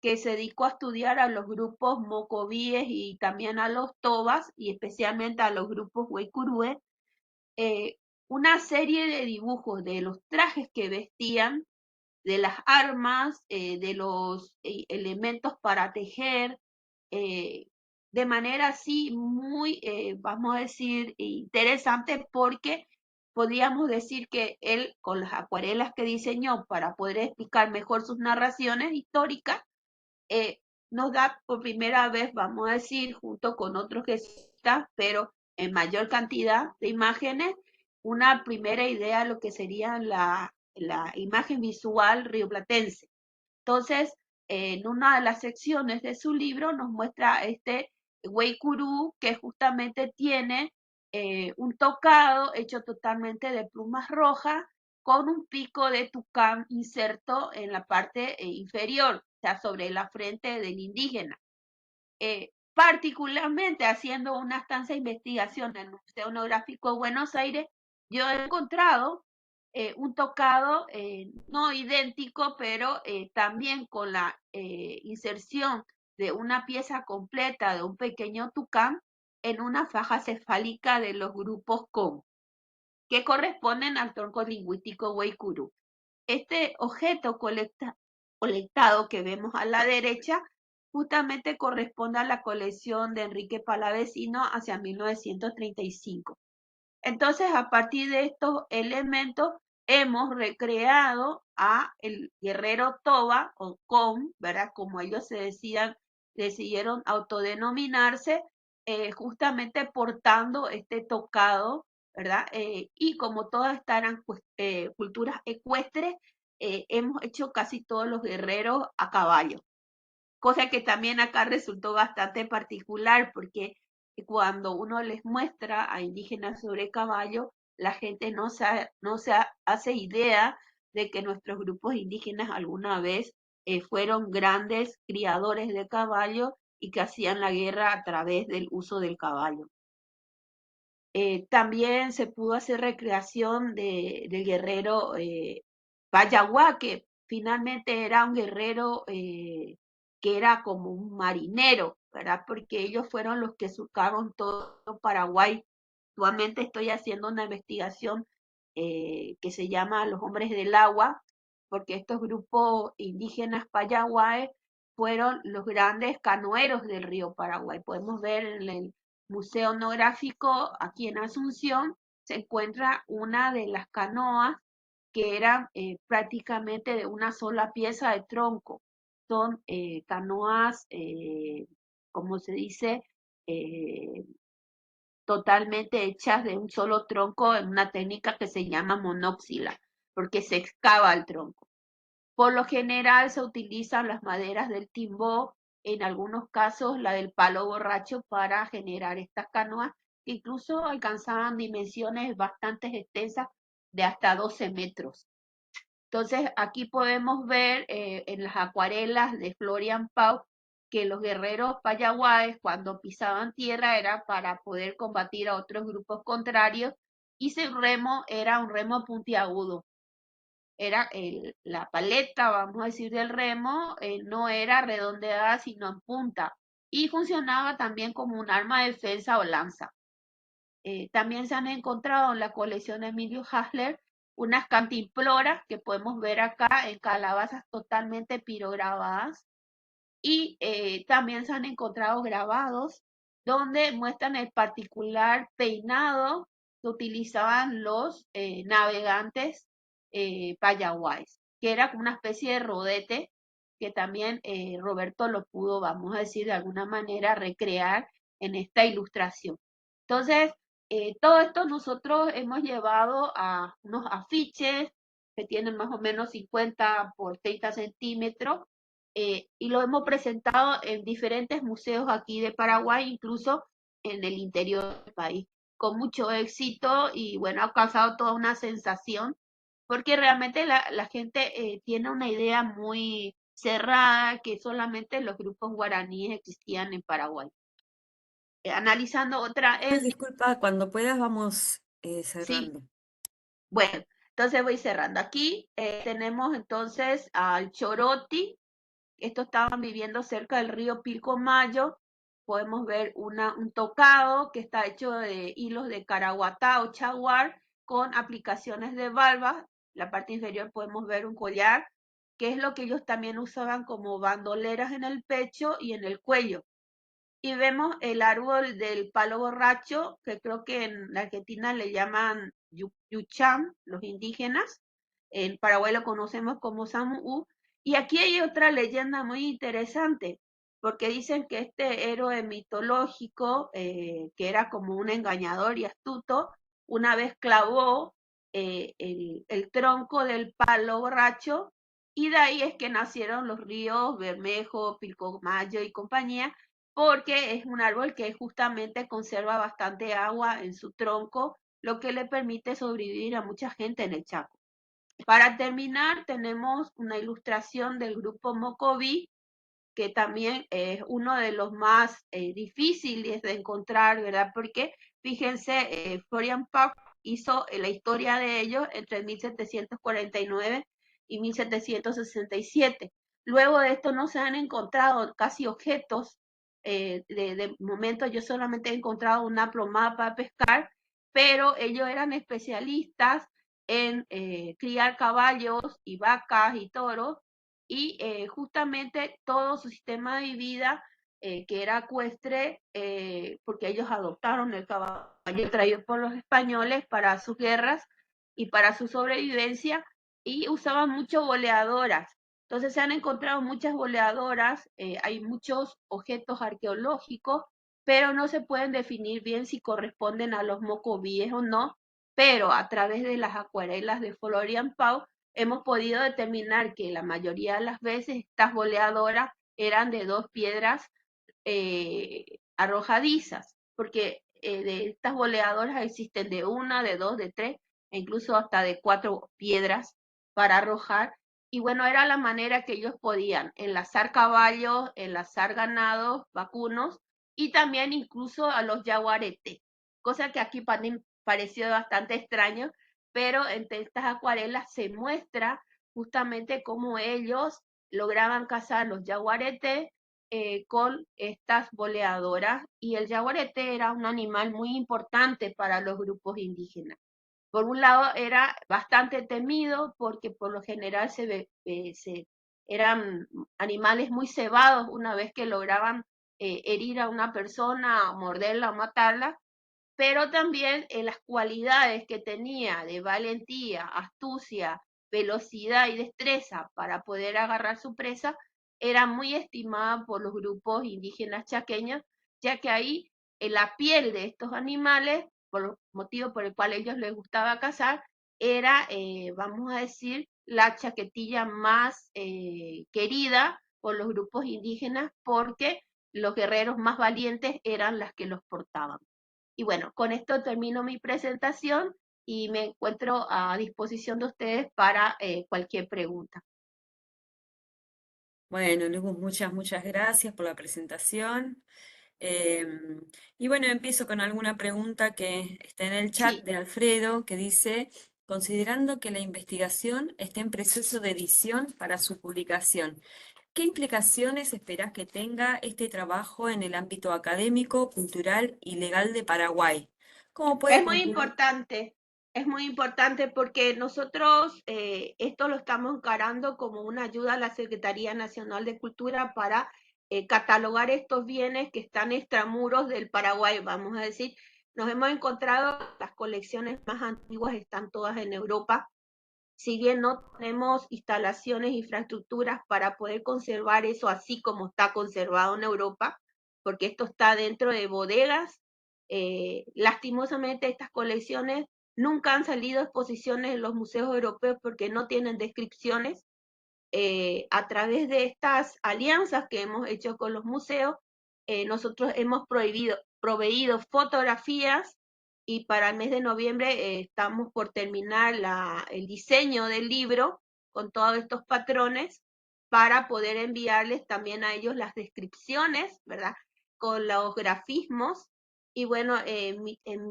que se dedicó a estudiar a los grupos mocovíes y también a los tobas, y especialmente a los grupos huaycurúes, eh, una serie de dibujos de los trajes que vestían, de las armas, de los elementos para tejer, eh, de manera así muy, vamos a decir, interesante, porque podríamos decir que él, con las acuarelas que diseñó para poder explicar mejor sus narraciones históricas, eh, nos da por primera vez, vamos a decir, junto con otros gestas, pero en mayor cantidad de imágenes, una primera idea de lo que sería la imagen visual rioplatense. Entonces, en una de las secciones de su libro nos muestra este Weikuru, que justamente tiene un tocado hecho totalmente de plumas rojas con un pico de tucán inserto en la parte inferior, o sea, sobre la frente del indígena. Particularmente haciendo una estancia de investigación en el Museo Etnográfico de Buenos Aires, yo he encontrado un tocado no idéntico, pero también con la inserción de una pieza completa de un pequeño tucán en una faja cefálica de los grupos COM, que corresponden al tronco lingüístico Weikuru. Este objeto colectado que vemos a la derecha justamente corresponde a la colección de Enrique Palavecino hacia 1935. Entonces, a partir de estos elementos, hemos recreado a el guerrero Toba o Com, ¿verdad? Como ellos decidieron autodenominarse, justamente portando este tocado, ¿verdad? Y como todas estas eran culturas ecuestres, hemos hecho casi todos los guerreros a caballo, cosa que también acá resultó bastante particular, porque cuando uno les muestra a indígenas sobre caballo, la gente no se hace idea de que nuestros grupos indígenas alguna vez fueron grandes criadores de caballo y que hacían la guerra a través del uso del caballo. También se pudo hacer recreación del guerrero Payaguá, que finalmente era un guerrero que era como un marinero, ¿verdad? Porque ellos fueron los que surcaron todo Paraguay. Actualmente estoy haciendo una investigación que se llama Los Hombres del Agua, porque estos grupos indígenas payaguáes fueron los grandes canoeros del río Paraguay. Podemos ver en el Museo Etnográfico aquí en Asunción, se encuentra una de las canoas que eran prácticamente de una sola pieza de tronco. Son canoas, como se dice, eh, totalmente hechas de un solo tronco en una técnica que se llama monóxila, porque se excava el tronco. Por lo general se utilizan las maderas del timbó, en algunos casos la del palo borracho, para generar estas canoas, que incluso alcanzaban dimensiones bastante extensas de hasta 12 metros. Entonces aquí podemos ver en las acuarelas de Florian Pau que los guerreros payaguáes, cuando pisaban tierra, era para poder combatir a otros grupos contrarios, y su remo era un remo puntiagudo. Era la paleta, vamos a decir, del remo, no era redondeada sino en punta, y funcionaba también como un arma de defensa o lanza. También se han encontrado en la colección de Emilio Hasler unas cantimploras que podemos ver acá en calabazas totalmente pirograbadas, y también se han encontrado grabados donde muestran el particular peinado que utilizaban los navegantes payaguáes, que era como una especie de rodete que también Roberto lo pudo, vamos a decir, de alguna manera recrear en esta ilustración. Entonces, todo esto nosotros hemos llevado a unos afiches que tienen más o menos 50 por 30 centímetros y lo hemos presentado en diferentes museos aquí de Paraguay, incluso en el interior del país, con mucho éxito y bueno, ha causado toda una sensación, porque realmente la gente tiene una idea muy cerrada que solamente los grupos guaraníes existían en Paraguay. Analizando otra etnia, Disculpa, cuando puedas vamos sí, cerrando. bueno, entonces voy cerrando. Aquí tenemos entonces al Choroti. Estos estaban viviendo cerca del río Pilcomayo. Podemos ver un tocado que está hecho de hilos de caraguatá o chaguar con aplicaciones de valvas. La parte inferior podemos ver un collar, que es lo que ellos también usaban como bandoleras en el pecho y en el cuello. Y vemos el árbol del palo borracho, que creo que en la Argentina le llaman yucham, los indígenas. En Paraguay lo conocemos como samú. Y aquí hay otra leyenda muy interesante, porque dicen que este héroe mitológico, que era como un engañador y astuto, una vez clavó el tronco del palo borracho, y de ahí es que nacieron los ríos Bermejo, Pilcomayo y compañía, porque es un árbol que justamente conserva bastante agua en su tronco, lo que le permite sobrevivir a mucha gente en el Chaco. Para terminar, tenemos una ilustración del grupo Mocoví, que también es uno de los más difíciles de encontrar, ¿verdad? Porque fíjense, Florian Pach hizo la historia de ellos entre 1749 y 1767. Luego de esto no se han encontrado casi objetos. De momento yo solamente he encontrado una plomada para pescar, pero ellos eran especialistas en criar caballos y vacas y toros y justamente todo su sistema de vida, que era ecuestre, porque ellos adoptaron el caballo traído por los españoles para sus guerras y para su sobrevivencia, y usaban mucho boleadoras. Entonces se han encontrado muchas boleadoras, hay muchos objetos arqueológicos, pero no se pueden definir bien si corresponden a los mocovíes o no, pero a través de las acuarelas de Florian Pau hemos podido determinar que la mayoría de las veces estas boleadoras eran de dos piedras arrojadizas, porque de estas boleadoras existen de una, de dos, de tres, e incluso hasta de cuatro piedras para arrojar. Y bueno, era la manera que ellos podían enlazar caballos, enlazar ganados, vacunos y también incluso a los yaguaretes, cosa que aquí pareció bastante extraño, pero entre estas acuarelas se muestra justamente cómo ellos lograban cazar los yaguaretes con estas boleadoras, y el yaguarete era un animal muy importante para los grupos indígenas. Por un lado era bastante temido porque por lo general eran animales muy cebados una vez que lograban herir a una persona, morderla o matarla, pero también en las cualidades que tenía de valentía, astucia, velocidad y destreza para poder agarrar su presa, era muy estimada por los grupos indígenas chaqueños, ya que ahí en la piel de estos animales, por los motivos por el cual a ellos les gustaba cazar, era, vamos a decir, la chaquetilla más querida por los grupos indígenas, porque los guerreros más valientes eran las que los portaban. Y bueno, con esto termino mi presentación y me encuentro a disposición de ustedes para cualquier pregunta. Bueno, Luz, muchas gracias por la presentación. Y bueno, empiezo con alguna pregunta que está en el chat Sí, de Alfredo, que dice, considerando que la investigación está en proceso de edición para su publicación, ¿qué implicaciones esperás que tenga este trabajo en el ámbito académico, cultural y legal de Paraguay? ¿Cómo puede concluir? es muy importante porque nosotros esto lo estamos encarando como una ayuda a la Secretaría Nacional de Cultura para catalogar estos bienes que están extramuros del Paraguay, vamos a decir. Nos hemos encontrado, las colecciones más antiguas están todas en Europa. Si bien no tenemos instalaciones, infraestructuras para poder conservar eso así como está conservado en Europa, porque esto está dentro de bodegas, lastimosamente estas colecciones nunca han salido a exposiciones en los museos europeos porque no tienen descripciones. A través de estas alianzas que hemos hecho con los museos, nosotros hemos proveído fotografías y para el mes de noviembre estamos por terminar el diseño del libro con todos estos patrones para poder enviarles también a ellos las descripciones, ¿verdad? Con los grafismos. Y bueno,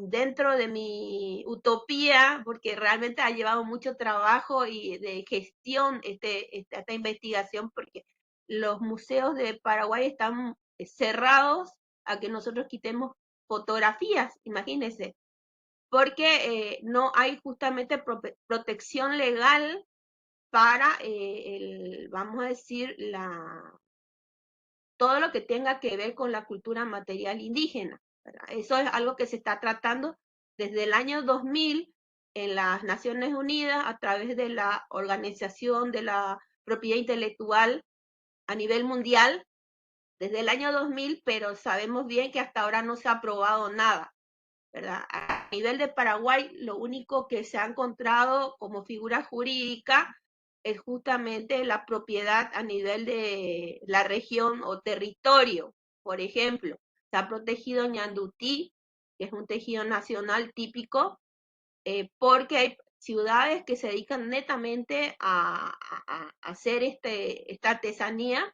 dentro de mi utopía, porque realmente ha llevado mucho trabajo y de gestión esta investigación, porque los museos de Paraguay están cerrados a que nosotros quitemos fotografías, imagínense, porque no hay justamente protección legal para, vamos a decir, todo lo que tenga que ver con la cultura material indígena, ¿verdad? Eso es algo que se está tratando desde el año 2000 en las Naciones Unidas a través de la Organización de la Propiedad Intelectual a nivel mundial, desde el año 2000, pero sabemos bien que hasta ahora no se ha aprobado nada, ¿verdad? A nivel de Paraguay, lo único que se ha encontrado como figura jurídica es justamente la propiedad a nivel de la región o territorio. Por ejemplo, se ha protegido Ñandutí, que es un tejido nacional típico, porque hay ciudades que se dedican netamente a hacer esta artesanía,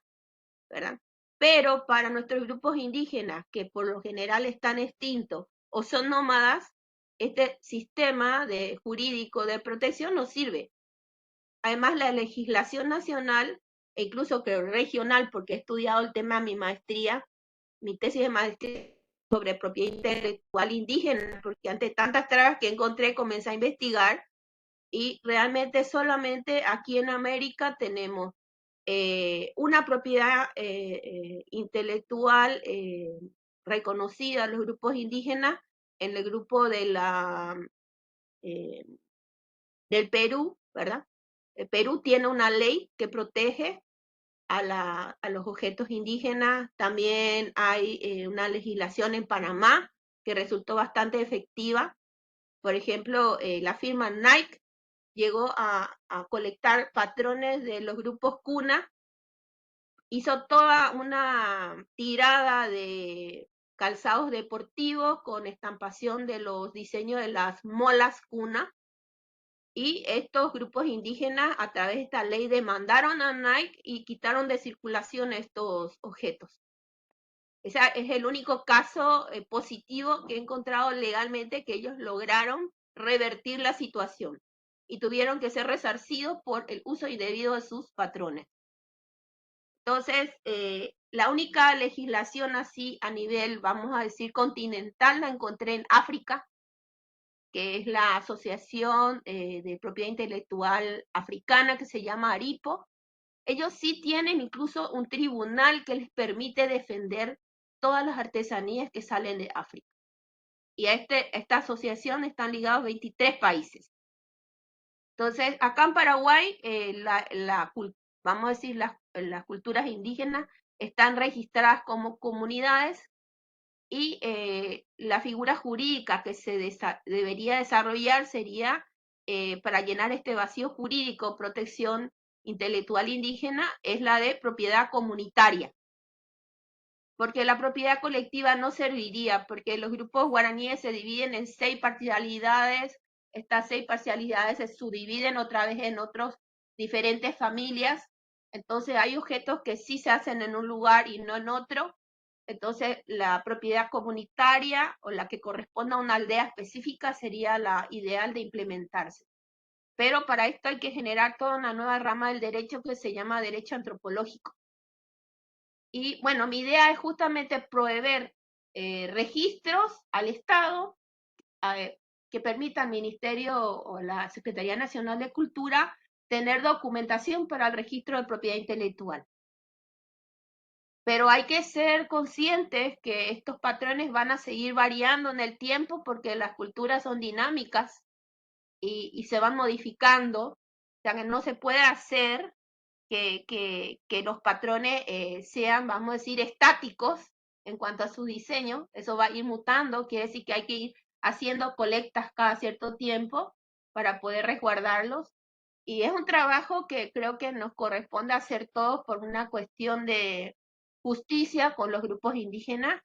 ¿verdad? Pero para nuestros grupos indígenas, que por lo general están extintos o son nómadas, este sistema jurídico de protección no sirve. Además, la legislación nacional, e incluso creo regional, porque he estudiado el tema en mi maestría, mi tesis de maestría sobre propiedad intelectual indígena, porque ante tantas trabas que encontré comencé a investigar y realmente solamente aquí en América tenemos una propiedad intelectual reconocida a los grupos indígenas en el grupo eh, del Perú, ¿verdad? El Perú tiene una ley que protege a los objetos indígenas. También hay una legislación en Panamá que resultó bastante efectiva. Por ejemplo, la firma Nike llegó a colectar patrones de los grupos Cuna, hizo toda una tirada de calzados deportivos con estampación de los diseños de las molas Cuna, y estos grupos indígenas a través de esta ley demandaron a Nike y quitaron de circulación estos objetos. Ese es el único caso positivo que he encontrado legalmente que ellos lograron revertir la situación y tuvieron que ser resarcidos por el uso indebido de sus patrones. Entonces, la única legislación así a nivel, vamos a decir, continental la encontré en África, que es la Asociación de Propiedad Intelectual Africana, que se llama ARIPO. Ellos sí tienen incluso un tribunal que les permite defender todas las artesanías que salen de África. Y a esta asociación están ligados 23 países. Entonces, acá en Paraguay, vamos a decir, las culturas indígenas están registradas como comunidades y la figura jurídica que se debería desarrollar sería, para llenar este vacío jurídico, protección intelectual indígena, es la de propiedad comunitaria. Porque la propiedad colectiva no serviría, porque los grupos guaraníes se dividen en 6 parcialidades, estas 6 parcialidades se subdividen otra vez en otros diferentes familias, entonces hay objetos que sí se hacen en un lugar y no en otro. Entonces, la propiedad comunitaria o la que corresponda a una aldea específica sería la ideal de implementarse. Pero para esto hay que generar toda una nueva rama del derecho que se llama derecho antropológico. Y bueno, mi idea es justamente proveer registros al Estado que permita al Ministerio o la Secretaría Nacional de Cultura tener documentación para el registro de propiedad intelectual. pero hay que ser conscientes que estos patrones van a seguir variando en el tiempo porque las culturas son dinámicas y se van modificando. O sea, que no se puede hacer que los patrones sean, vamos a decir, estáticos en cuanto a su diseño. Eso va a ir mutando, quiere decir que hay que ir haciendo colectas cada cierto tiempo para poder resguardarlos. Y es un trabajo que creo que nos corresponde hacer todos por una cuestión de justicia con los grupos indígenas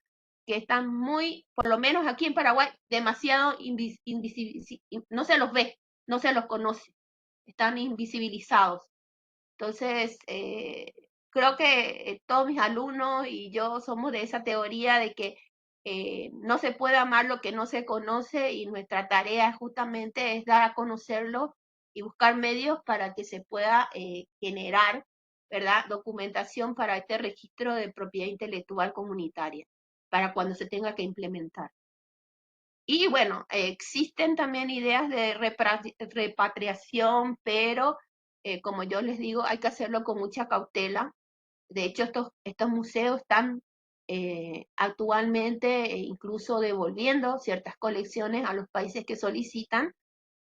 que están muy, por lo menos aquí en Paraguay, demasiado no se los ve, no se los conoce, están invisibilizados. Entonces, creo que todos mis alumnos y yo somos de esa teoría de que no se puede amar lo que no se conoce y nuestra tarea justamente es dar a conocerlo y buscar medios para que se pueda generar, ¿verdad?, documentación para este registro de propiedad intelectual comunitaria, para cuando se tenga que implementar. Y bueno, existen también ideas de repatriación, pero como yo les digo, hay que hacerlo con mucha cautela. De hecho, estos museos están actualmente incluso devolviendo ciertas colecciones a los países que solicitan,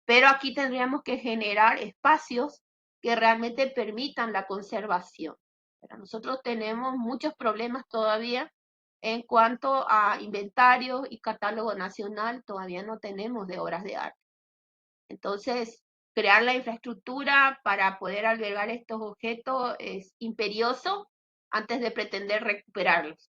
pero aquí tendríamos que generar espacios que realmente permitan la conservación. Pero nosotros tenemos muchos problemas todavía en cuanto a inventario y catálogo nacional, todavía no tenemos de obras de arte. Entonces, crear la infraestructura para poder albergar estos objetos es imperioso antes de pretender recuperarlos.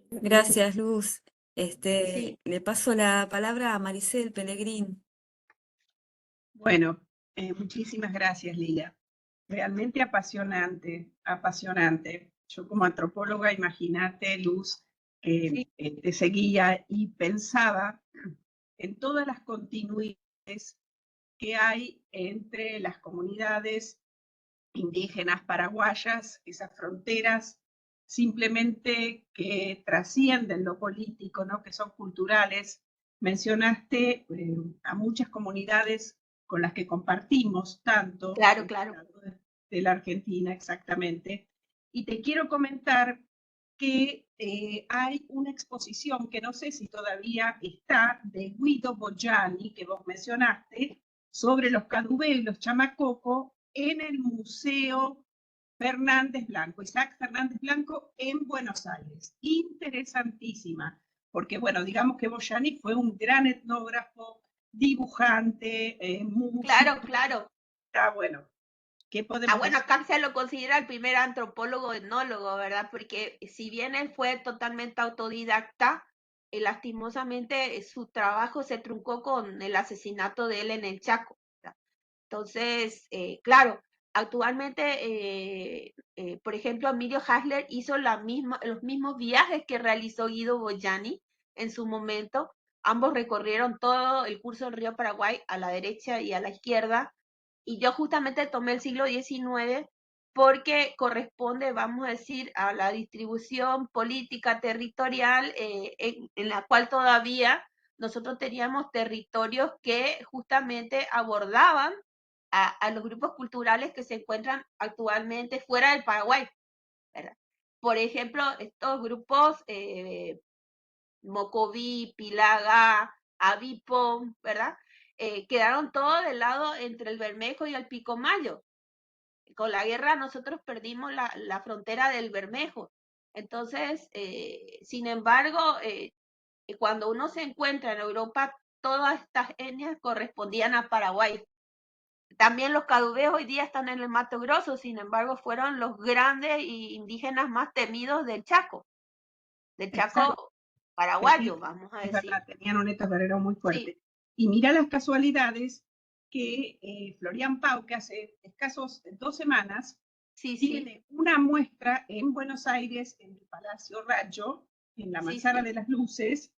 Gracias, Luz. Sí, Le paso la palabra a Maricel Pellegrín. Bueno, muchísimas gracias, Lila. Realmente apasionante, apasionante. Yo como antropóloga, imagínate, Luz, sí, te seguía y pensaba en todas las continuidades que hay entre las comunidades indígenas paraguayas, esas fronteras simplemente que trascienden lo político, ¿no?, que son culturales. Mencionaste a muchas comunidades con las que compartimos tanto claro, de este claro. lado de la Argentina, exactamente. Y te quiero comentar que hay una exposición que no sé si todavía está, de Guido Boggiani, que vos mencionaste, sobre los cadubé y los chamacoco en el Museo Fernández Blanco, Isaac Fernández Blanco, en Buenos Aires. Interesantísima, porque bueno, digamos que Boggiani fue un gran etnógrafo, dibujante, Claro, músico. claro. Bueno, ¿qué Ah, podemos bueno, decir? acá se lo considera el primer antropólogo etnólogo, ¿verdad? Porque si bien él fue totalmente autodidacta, lastimosamente su trabajo se truncó con el asesinato de él en el Chaco, ¿verdad? Entonces, claro, actualmente, por ejemplo, Emilio Hasler hizo los mismos viajes que realizó Guido Boggiani en su momento. Ambos recorrieron todo el curso del río Paraguay a la derecha y a la izquierda, y yo justamente tomé el siglo XIX porque corresponde, vamos a decir, a la distribución política territorial en la cual todavía nosotros teníamos territorios que justamente abordaban a los grupos culturales que se encuentran actualmente fuera del Paraguay, ¿verdad? Por ejemplo, estos grupos, Mocoví, Pilaga, Avipo, ¿verdad? Quedaron todos del lado entre el Bermejo y el Picomayo. Con la guerra nosotros perdimos la frontera del Bermejo. Entonces, sin embargo, cuando uno se encuentra en Europa, todas estas etnias correspondían a Paraguay. También los cadubés hoy día están en el Mato Grosso, sin embargo, fueron los grandes indígenas más temidos del Chaco Exacto. paraguayo, vamos a Es decir. verdad, tenían un Neto Guerrero muy Sí, fuerte. Y mira las casualidades que Florian Pau, que hace escasos 2 semanas, sí, sí, tiene una muestra en Buenos Aires, en el Palacio Rayo, en la sí, Manzana sí, de las Luces,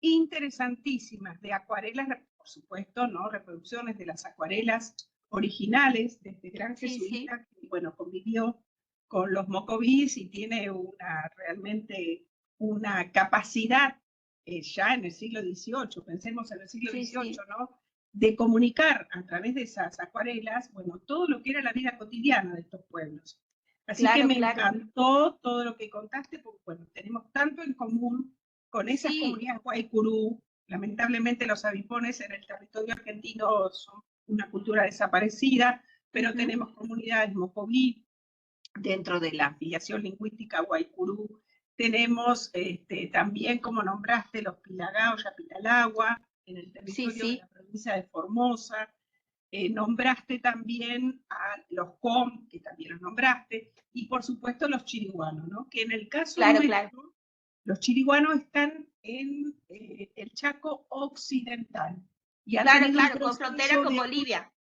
interesantísimas, de acuarelas, por supuesto, ¿no?, reproducciones de las acuarelas originales de este gran sí, sí. jesuita que, bueno, convivió con los mocovíes y tiene realmente una capacidad ya en el siglo XVIII, pensemos en el siglo Sí, XVIII, sí, ¿no?, de comunicar a través de esas acuarelas, bueno, todo lo que era la vida cotidiana de estos pueblos. Así que me claro. encantó todo lo que contaste, porque bueno, tenemos tanto en común con esas Sí, comunidades guaycurú. Lamentablemente los abipones en el territorio argentino son una cultura desaparecida, pero ujú, tenemos comunidades mocoví dentro de la afiliación lingüística guaycurú. Tenemos también, como nombraste, los Pilagá o Yapitalagua en el sí, territorio de sí, la provincia de Formosa. Nombraste también a los COM, que también los nombraste, y por supuesto los chiriguanos, ¿no? Que en el caso claro. nuestro, los chiriguanos están en el Chaco occidental y han tenido un Claro, con frontera proceso con de, Bolivia.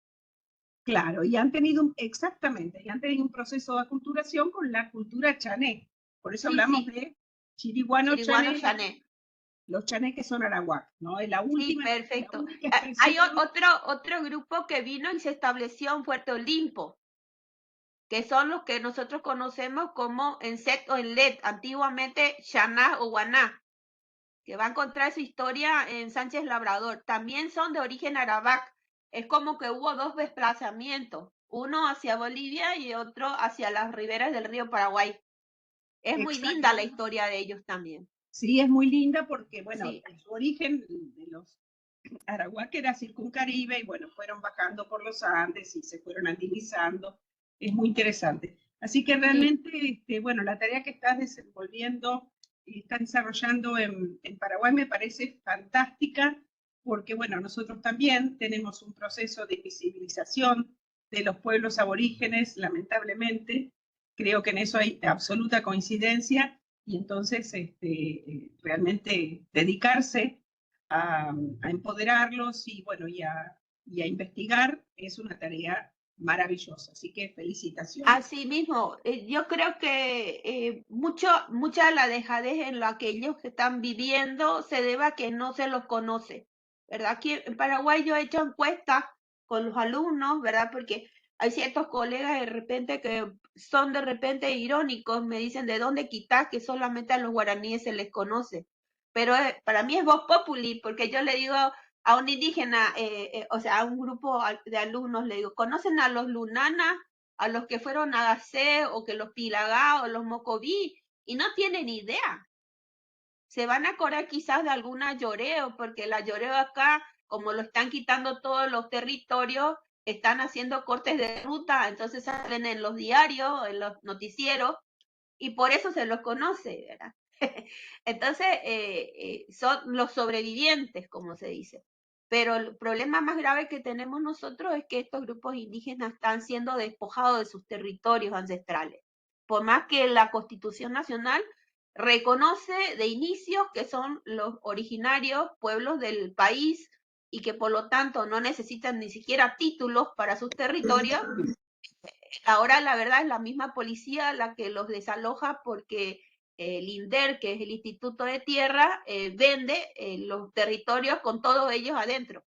claro, y han tenido, exactamente, y han tenido un proceso de aculturación con la cultura chané. Por eso Sí, hablamos sí, de chiriguano chiriguano chané, llané. los chané que son arawak, ¿no? Es la Sí, la perfecto. única Hay expresión. otro grupo que vino y se estableció en Puerto Olimpo, que son los que nosotros conocemos como Enset o Enlet, antiguamente Xaná o Guaná, que va a encontrar su historia en Sánchez Labrador. También son de origen arabac. Es como que hubo dos desplazamientos, uno hacia Bolivia y otro hacia las riberas del río Paraguay. Es muy linda la Exacto. historia de ellos también. Sí, es muy linda porque, bueno, Sí, su origen de los arawak era circuncaribe y, bueno, fueron bajando por los Andes y se fueron andinizando. Es muy interesante. Así que sí. realmente, bueno, la tarea que estás desenvolviendo y estás desarrollando en Paraguay me parece fantástica porque, bueno, nosotros también tenemos un proceso de visibilización de los pueblos aborígenes, lamentablemente. Creo que en eso hay absoluta coincidencia y entonces realmente dedicarse a empoderarlos y bueno, y a investigar es una tarea maravillosa. Así que felicitaciones. Así mismo, yo creo que mucha de la dejadez en lo aquellos que están viviendo se debe a que no se los conoce, ¿verdad? Aquí en Paraguay yo he hecho encuestas con los alumnos, ¿verdad? Porque hay ciertos colegas de repente que son de repente irónicos, me dicen de dónde quitas que solamente a los guaraníes se les conoce. Pero para mí es voz populi, porque yo le digo a un indígena, o sea, a un grupo de alumnos, le digo, ¿conocen a los lunanas? A los que fueron a Gacé o que los Pilagá o los Mocoví y no tienen idea. Se van a acordar quizás de alguna Lloreo, porque la Lloreo acá, como lo están quitando todos los territorios, están haciendo cortes de ruta, entonces salen en los diarios, en los noticieros, y por eso se los conoce, ¿verdad? Entonces, son los sobrevivientes, como se dice. Pero el problema más grave que tenemos nosotros es que estos grupos indígenas están siendo despojados de sus territorios ancestrales. Por más que la Constitución Nacional reconoce de inicio que son los originarios pueblos del país y que por lo tanto no necesitan ni siquiera títulos para sus territorios, ahora la verdad es la misma policía la que los desaloja porque el INDER, que es el Instituto de Tierra, vende los territorios con todos ellos adentro.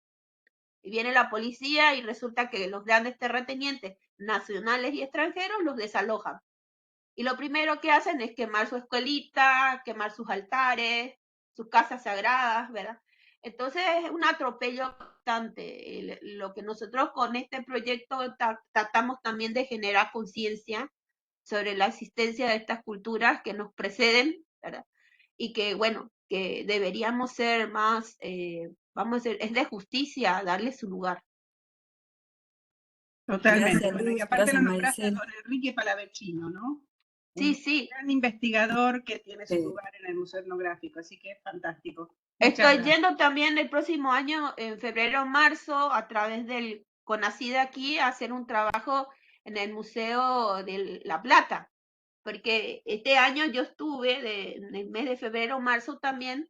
Y viene la policía y resulta que los grandes terratenientes nacionales y extranjeros los desalojan. Y lo primero que hacen es quemar su escuelita, quemar sus altares, sus casas sagradas, ¿verdad? Entonces es un atropello constante. Lo que nosotros con este proyecto tratamos también de generar conciencia sobre la existencia de estas culturas que nos preceden, ¿verdad? Y que, bueno, que deberíamos ser más, vamos a decir, es de justicia darle su lugar. Totalmente. Gracias, Bueno, y Luz. aparte lo Gracias, nombraste a Maricel. don Enrique Palavecino, ¿no? Sí, Un sí, gran investigador que tiene su Eh, lugar en el Museo Etnográfico, así que es fantástico. Muchas estoy gracias. yendo también el próximo año, en febrero o marzo, a través del CONACYT aquí, a hacer un trabajo en el Museo de La Plata, porque este año yo estuve en el mes de febrero o marzo también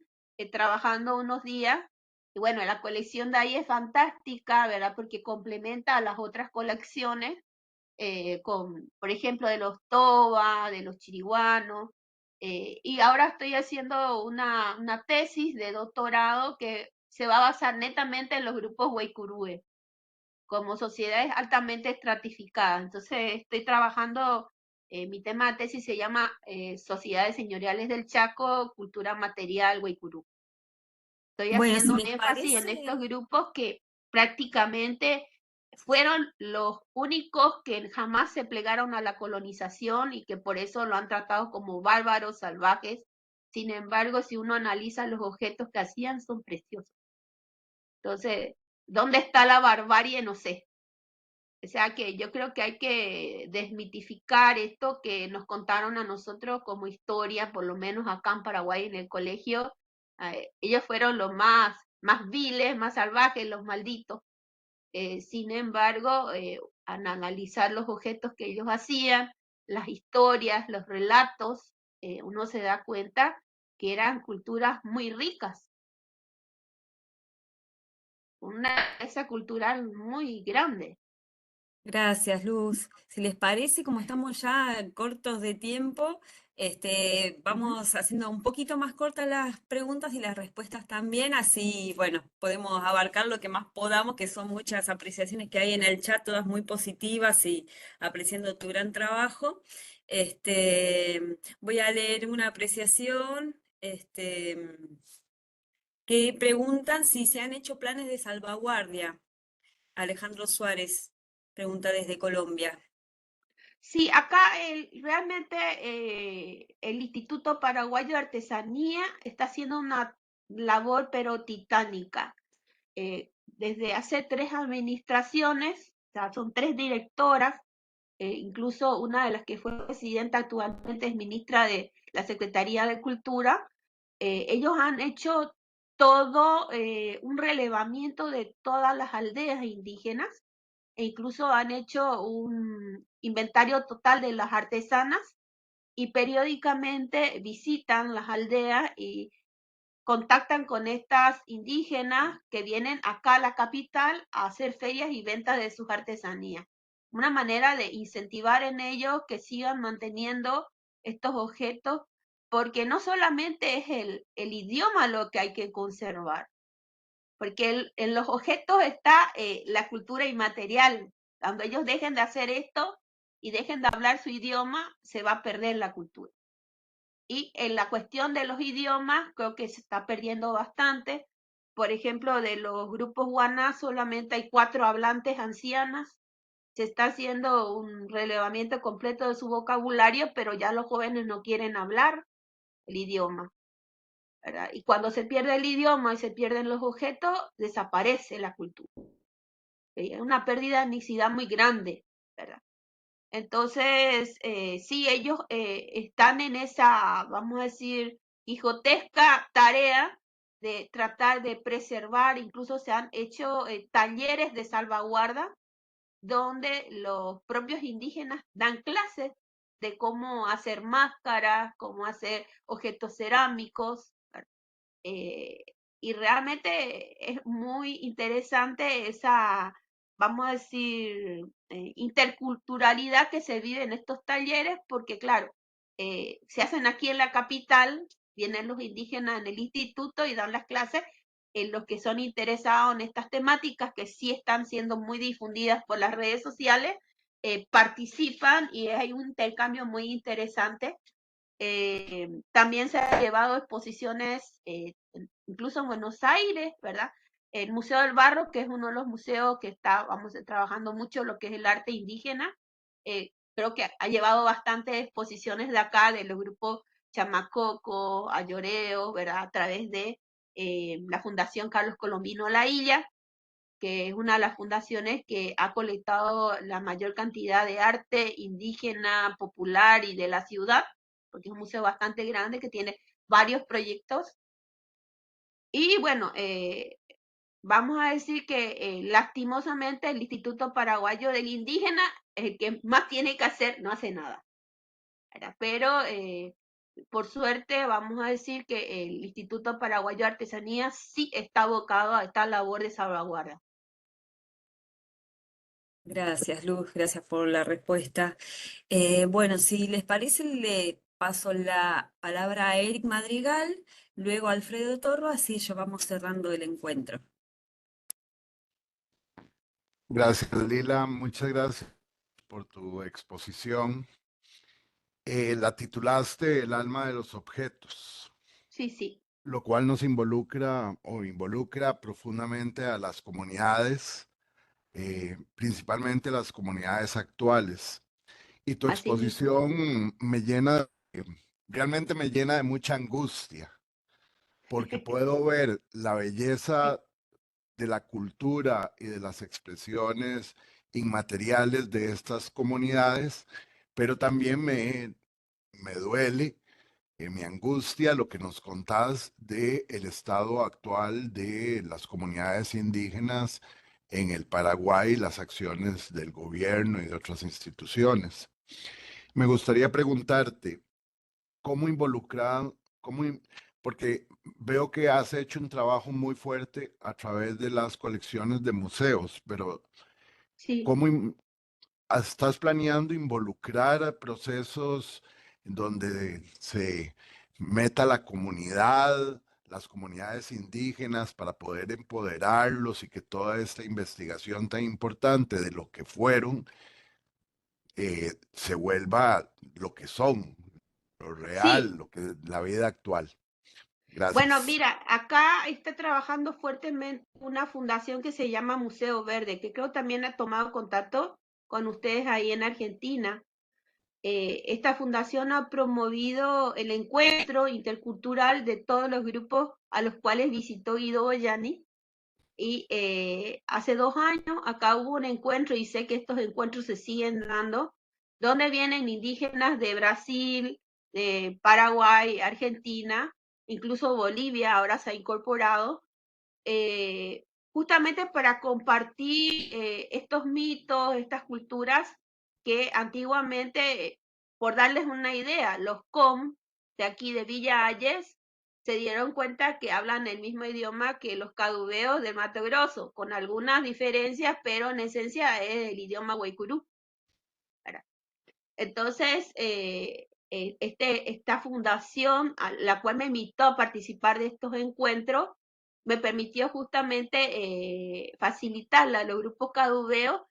trabajando unos días, y bueno, la colección de ahí es fantástica, ¿verdad? Porque complementa a las otras colecciones, por ejemplo, de los toba, de los chiriguanos, y ahora estoy haciendo una tesis de doctorado que se va a basar netamente en los grupos Guaycurúe, como sociedades altamente estratificadas. Entonces, estoy trabajando, mi tema de tesis se llama Sociedades Señoriales del Chaco, Cultura Material Guaycurú. Estoy Bueno, si haciendo les énfasis en estos parece, grupos que prácticamente fueron los únicos que jamás se plegaron a la colonización y que por eso lo han tratado como bárbaros, salvajes. Sin embargo, si uno analiza los objetos que hacían, son preciosos. Entonces, ¿dónde está la barbarie? No sé. O sea que yo creo que hay que desmitificar esto que nos contaron a nosotros como historia, por lo menos acá en Paraguay en el colegio. Ellos fueron los más viles, más salvajes, los malditos. Sin embargo, al analizar los objetos que ellos hacían, las historias, los relatos, uno se da cuenta que eran culturas muy ricas, una riqueza cultural muy grande. Gracias, Luz. Si les parece, como estamos ya cortos de tiempo, vamos haciendo un poquito más cortas las preguntas y las respuestas también, así, bueno, podemos abarcar lo que más podamos, que son muchas apreciaciones que hay en el chat, todas muy positivas y apreciando tu gran trabajo. Voy a leer una apreciación, que preguntan si se han hecho planes de salvaguardia. Alejandro Suárez pregunta desde Colombia. Sí, acá realmente el Instituto Paraguayo de Artesanía está haciendo una labor pero titánica. Desde hace 3 administraciones, o sea, son 3 directoras, incluso una de las que fue presidenta actualmente es ministra de la Secretaría de Cultura. Ellos han hecho todo un relevamiento de todas las aldeas indígenas e incluso han hecho un inventario total de las artesanas y periódicamente visitan las aldeas y contactan con estas indígenas que vienen acá a la capital a hacer ferias y ventas de sus artesanías. Una manera de incentivar en ellos que sigan manteniendo estos objetos, porque no solamente es el idioma lo que hay que conservar, porque en los objetos está la cultura inmaterial. Cuando ellos dejen de hacer esto y dejen de hablar su idioma, se va a perder la cultura. Y en la cuestión de los idiomas, creo que se está perdiendo bastante. Por ejemplo, de los grupos guaná solamente hay 4 hablantes ancianas. Se está haciendo un relevamiento completo de su vocabulario, pero ya los jóvenes no quieren hablar el idioma, ¿verdad? Y cuando se pierde el idioma y se pierden los objetos, desaparece la cultura. Es una pérdida de etnicidad muy grande, ¿verdad? Entonces, sí, ellos están en esa, vamos a decir, quijotesca tarea de tratar de preservar, incluso se han hecho talleres de salvaguarda donde los propios indígenas dan clases de cómo hacer máscaras, cómo hacer objetos cerámicos, eh, y realmente es muy interesante esa, vamos a decir, interculturalidad que se vive en estos talleres, porque claro, se hacen aquí en la capital, vienen los indígenas en el instituto y dan las clases. Los que son interesados en estas temáticas, que sí están siendo muy difundidas por las redes sociales, participan y hay un intercambio muy interesante. También se han llevado exposiciones, incluso en Buenos Aires, ¿verdad? El Museo del Barro, que es uno de los museos que está, vamos, trabajando mucho lo que es el arte indígena, creo que ha llevado bastantes exposiciones de acá, de los grupos Chamacoco, Ayoreo, ¿verdad? A través de la Fundación Carlos Colombino La Illa, que es una de las fundaciones que ha colectado la mayor cantidad de arte indígena, popular y de la ciudad, porque es un museo bastante grande que tiene varios proyectos. Y bueno, vamos a decir que lastimosamente el Instituto Paraguayo del Indígena es el que más tiene que hacer, no hace nada, ¿verdad? Pero por suerte vamos a decir que el Instituto Paraguayo de Artesanía sí está abocado a esta labor de salvaguarda. Gracias, Luz, gracias por la respuesta. Bueno, si les parece, le paso la palabra a Eric Madrigal, luego a Alfredo Torro, así ya vamos cerrando el encuentro. Gracias, Lila. Muchas gracias por tu exposición. La titulaste El alma de los objetos, Sí, sí. lo cual nos involucra profundamente a las comunidades principalmente las comunidades actuales. Y tu Así mismo. exposición realmente me llena de mucha angustia, porque puedo ver la belleza de la cultura y de las expresiones inmateriales de estas comunidades, pero también me duele, me angustia lo que nos contás del estado actual de las comunidades indígenas en el Paraguay, las acciones del gobierno y de otras instituciones. Me gustaría preguntarte, ¿cómo involucrar, porque veo que has hecho un trabajo muy fuerte a través de las colecciones de museos, pero Sí. ¿cómo estás planeando involucrar a procesos en donde se meta la comunidad, las comunidades indígenas, para poder empoderarlos y que toda esta investigación tan importante de lo que fueron se vuelva lo que son, lo Sí. real, lo que la vida actual? Bueno, Gracias. mira, acá está trabajando fuertemente una fundación que se llama Museo Verde, que creo también ha tomado contacto con ustedes ahí en Argentina. Esta fundación ha promovido el encuentro intercultural de todos los grupos a los cuales visitó Guido Boyani. Y hace 2 años acá hubo un encuentro, y sé que estos encuentros se siguen dando, donde vienen indígenas de Brasil, de Paraguay, Argentina, incluso Bolivia ahora se ha incorporado, eh, justamente para compartir estos mitos, estas culturas que antiguamente, por darles una idea, los com de aquí de Villa Ayes se dieron cuenta que hablan el mismo idioma que los caduveos del Mato Grosso, con algunas diferencias, pero en esencia es el idioma guaycurú. Entonces, esta fundación, a la cual me invitó a participar de estos encuentros, me permitió justamente facilitarle a los grupos caduveos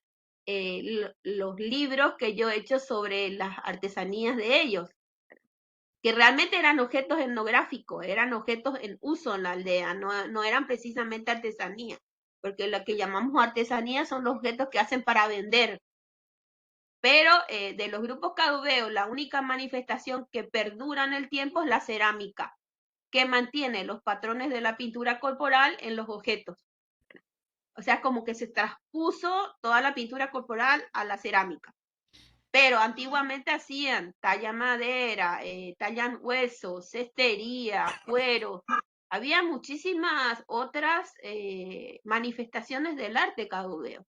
los libros que yo he hecho sobre las artesanías de ellos, que realmente eran objetos etnográficos, eran objetos en uso en la aldea, no eran precisamente artesanía, porque lo que llamamos artesanía son los objetos que hacen para vender. Pero de los grupos caduveos, la única manifestación que perdura en el tiempo es la cerámica, que mantiene los patrones de la pintura corporal en los objetos. O sea, como que se transpuso toda la pintura corporal a la cerámica. Pero antiguamente hacían talla madera, tallan huesos, cestería, cuero. Había muchísimas otras manifestaciones del arte caduveo.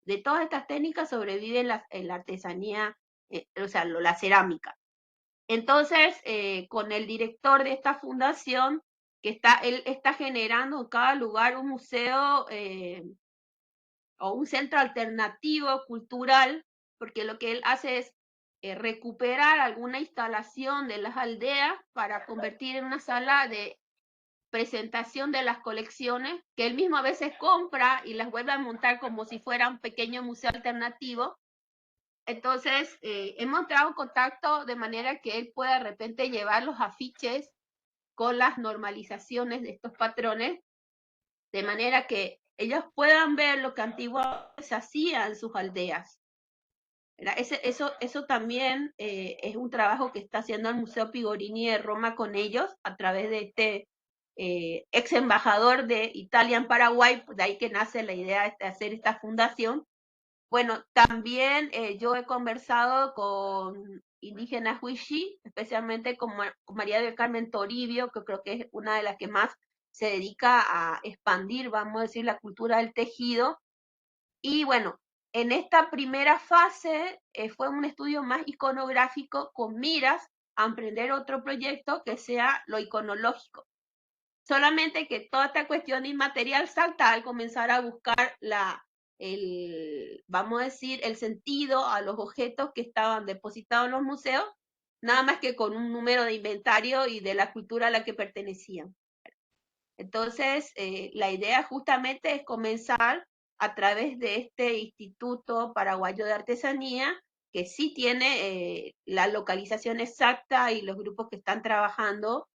De todas estas técnicas sobrevive la artesanía, o sea, la cerámica. Entonces, con el director de esta fundación, él está generando en cada lugar un museo o un centro alternativo cultural, porque lo que él hace es recuperar alguna instalación de las aldeas para convertir en una sala de presentación de las colecciones, que él mismo a veces compra y las vuelve a montar como si fuera un pequeño museo alternativo. Entonces, hemos entrado en contacto de manera que él pueda de repente llevar los afiches con las normalizaciones de estos patrones, de manera que ellos puedan ver lo que antiguamente se hacía en sus aldeas. Eso también es un trabajo que está haciendo el Museo Pigorini de Roma con ellos, a través de este ex embajador de Italia en Paraguay, de ahí que nace la idea de hacer esta fundación. Bueno, también yo he conversado con indígenas Huishi, especialmente con María del Carmen Toribio, que creo que es una de las que más se dedica a expandir, vamos a decir, la cultura del tejido. Y bueno, en esta primera fase fue un estudio más iconográfico con miras a emprender otro proyecto que sea lo iconológico. Solamente que toda esta cuestión inmaterial salta al comenzar a buscar vamos a decir, el sentido a los objetos que estaban depositados en los museos, nada más que con un número de inventario y de la cultura a la que pertenecían. Entonces, la idea justamente es comenzar a través de este Instituto Paraguayo de Artesanía, que sí tiene la localización exacta y los grupos que están trabajando,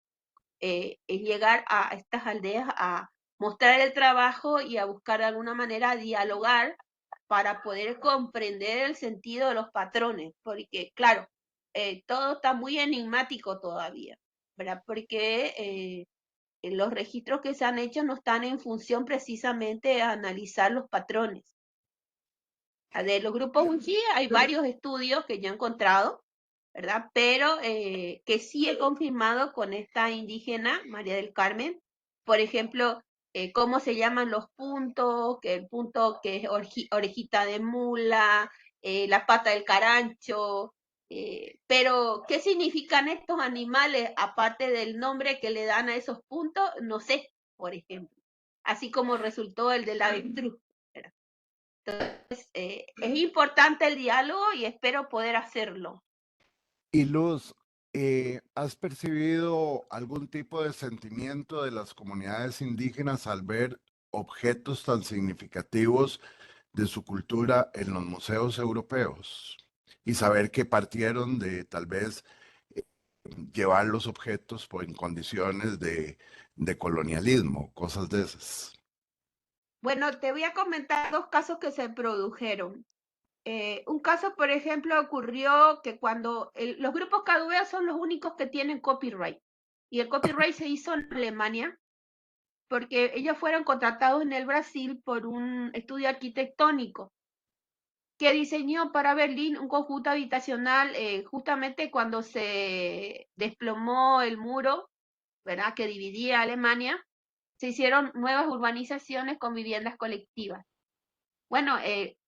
es llegar a estas aldeas a mostrar el trabajo y a buscar de alguna manera dialogar para poder comprender el sentido de los patrones, porque claro, todo está muy enigmático todavía, ¿verdad? Porque los registros que se han hecho no están en función precisamente de analizar los patrones. De los grupos Uchi hay varios estudios que yo he encontrado, ¿verdad? Pero que sí he confirmado con esta indígena, María del Carmen, por ejemplo, cómo se llaman los puntos, que el punto que es orejita de mula, la pata del carancho, pero ¿qué significan estos animales aparte del nombre que le dan a esos puntos? No sé, por ejemplo, así como resultó el del avestruz. Entonces, es importante el diálogo y espero poder hacerlo. Y Luz, ¿has percibido algún tipo de sentimiento de las comunidades indígenas al ver objetos tan significativos de su cultura en los museos europeos? Y saber que partieron de tal vez llevar los objetos en condiciones de colonialismo, cosas de esas. Bueno, te voy a comentar dos casos que se produjeron. Un caso, por ejemplo, ocurrió que cuando los grupos Cadubea son los únicos que tienen copyright. Y el copyright se hizo en Alemania porque ellos fueron contratados en el Brasil por un estudio arquitectónico que diseñó para Berlín un conjunto habitacional justamente cuando se desplomó el muro, ¿verdad?, que dividía Alemania, se hicieron nuevas urbanizaciones con viviendas colectivas. Bueno,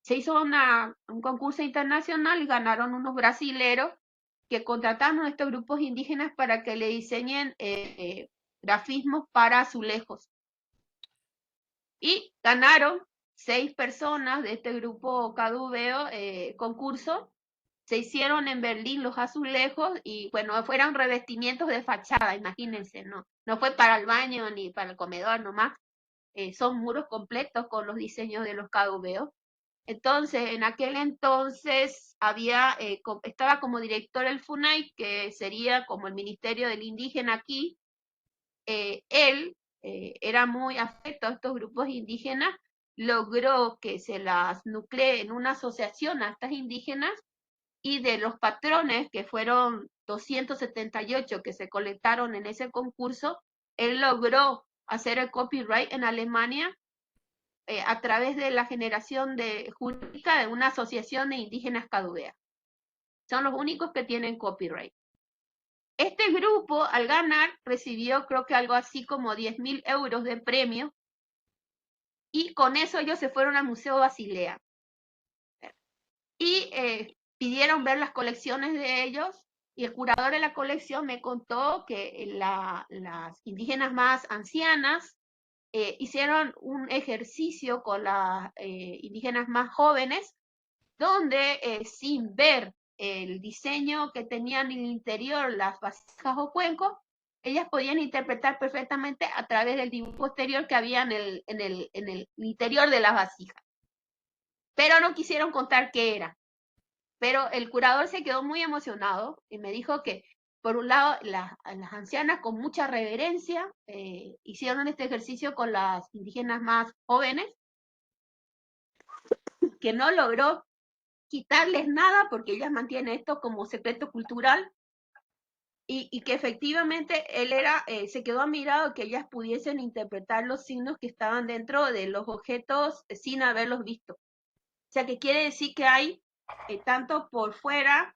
se hizo un concurso internacional y ganaron unos brasileros que contrataron a estos grupos indígenas para que le diseñen grafismos para azulejos. Y ganaron 6 personas de este grupo Cadubeo concurso. Se hicieron en Berlín los azulejos y bueno, fueron revestimientos de fachada, imagínense, ¿no? No fue para el baño ni para el comedor nomás. Son muros completos con los diseños de los Cadubeos. Entonces, en aquel entonces estaba como director el FUNAI, que sería como el Ministerio del Indígena aquí. Él era muy afecto a estos grupos indígenas, logró que se las nuclee en una asociación a estas indígenas y de los patrones, que fueron 278 que se colectaron en ese concurso, él logró hacer el copyright en Alemania a través de la generación jurídica de una asociación de indígenas Cadubea. Son los únicos que tienen copyright. Este grupo, al ganar, recibió creo que algo así como 10.000 euros de premio y con eso ellos se fueron al Museo Basilea. Y pidieron ver las colecciones de ellos y el curador de la colección me contó que las indígenas más ancianas hicieron un ejercicio con las indígenas más jóvenes donde sin ver el diseño que tenían en el interior las vasijas o cuencos, ellas podían interpretar perfectamente a través del dibujo exterior que había en el interior de las vasijas. Pero no quisieron contar qué era. Pero el curador se quedó muy emocionado y me dijo que, por un lado, las ancianas con mucha reverencia hicieron este ejercicio con las indígenas más jóvenes, que no logró quitarles nada porque ellas mantienen esto como secreto cultural y que efectivamente él se quedó admirado que ellas pudiesen interpretar los signos que estaban dentro de los objetos sin haberlos visto. O sea que quiere decir que hay, tanto por fuera,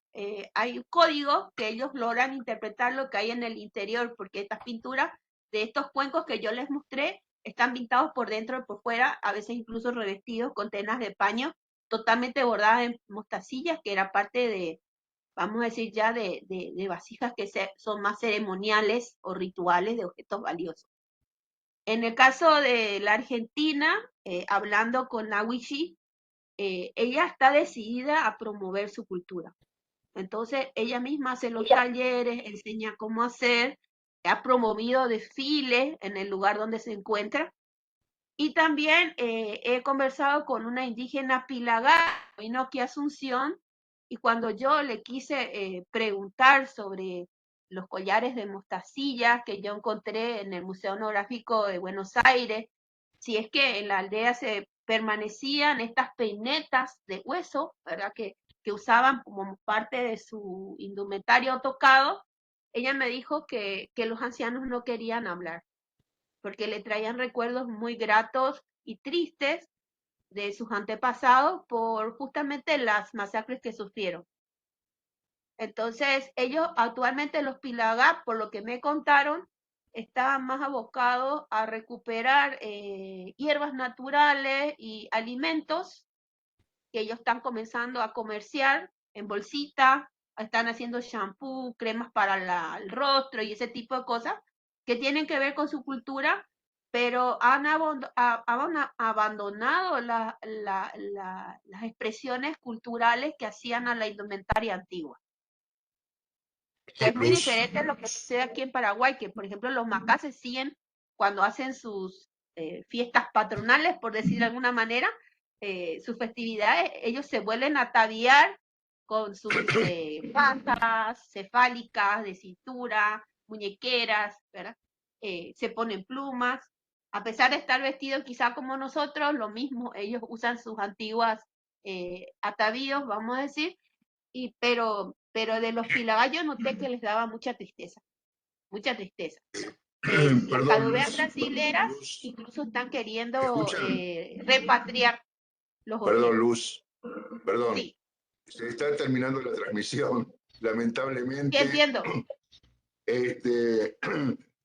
hay códigos que ellos logran interpretar lo que hay en el interior, porque estas pinturas de estos cuencos que yo les mostré están pintados por dentro y por fuera, a veces incluso revestidos con tenas de paño totalmente bordadas en mostacillas, que era parte de, vamos a decir ya, de vasijas que son más ceremoniales o rituales de objetos valiosos. En el caso de la Argentina, hablando con Nawishi, ella está decidida a promover su cultura. Entonces, ella misma hace los talleres, enseña cómo hacer, ha promovido desfiles en el lugar donde se encuentra. Y también he conversado con una indígena Pilagá, vino aquí a Asunción, y cuando yo le quise preguntar sobre los collares de mostacillas que yo encontré en el Museo Etnográfico de Buenos Aires, si es que en la aldea se permanecían estas peinetas de hueso, ¿verdad? Que usaban como parte de su indumentario tocado, ella me dijo que los ancianos no querían hablar, porque le traían recuerdos muy gratos y tristes de sus antepasados por justamente las masacres que sufrieron. Entonces, ellos actualmente, los Pilagá, por lo que me contaron, estaban más abocados a recuperar hierbas naturales y alimentos que ellos están comenzando a comerciar en bolsita, están haciendo shampoo, cremas para el rostro y ese tipo de cosas que tienen que ver con su cultura, pero han abandonado las expresiones culturales que hacían a la indumentaria antigua. Es muy diferente a lo que sucede aquí en Paraguay, que por ejemplo los macaces siguen cuando hacen sus fiestas patronales, por decir de alguna manera, sus festividades, ellos se vuelven a ataviar con sus patas cefálicas, de cintura, muñequeras, ¿verdad? Se ponen plumas, a pesar de estar vestidos quizá como nosotros, lo mismo, ellos usan sus antiguas atavíos, vamos a decir, pero de los Pilagá noté que les daba mucha tristeza, mucha tristeza. Las Perdón, caduveas Luz, brasileras Luz, incluso están queriendo ¿escuchan? repatriar los Perdón, objetos. Luz, perdón. Sí, Se está terminando la transmisión, sí lamentablemente. entiendo. Te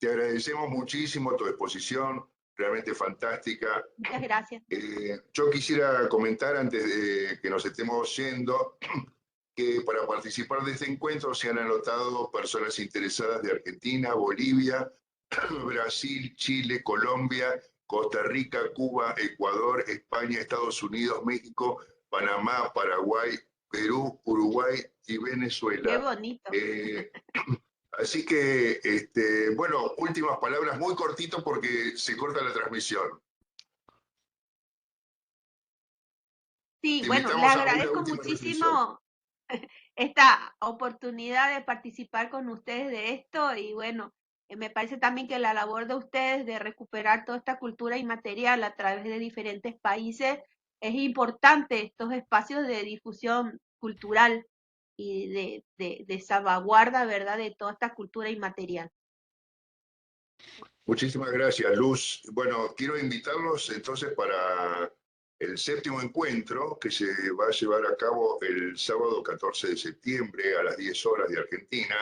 agradecemos muchísimo tu exposición, realmente fantástica. Muchas gracias. Yo quisiera comentar antes de que nos estemos yendo que para participar de este encuentro se han anotado personas interesadas de Argentina, Bolivia, Brasil, Chile, Colombia, Costa Rica, Cuba, Ecuador, España, Estados Unidos, México, Panamá, Paraguay, Perú, Uruguay y Qué Venezuela. bonito. Así que, bueno, últimas palabras, muy cortito porque se corta la transmisión. Sí, Te bueno, le invitamos a una agradezco última reflexión. muchísimo esta oportunidad de participar con ustedes de esto y bueno, me parece también que la labor de ustedes de recuperar toda esta cultura inmaterial a través de diferentes países es importante, estos espacios de difusión cultural y de salvaguarda, ¿verdad?, de toda esta cultura inmaterial. Muchísimas gracias, Luz. Bueno, quiero invitarlos entonces para el 7º encuentro que se va a llevar a cabo el sábado 14 de septiembre a las 10 horas de Argentina.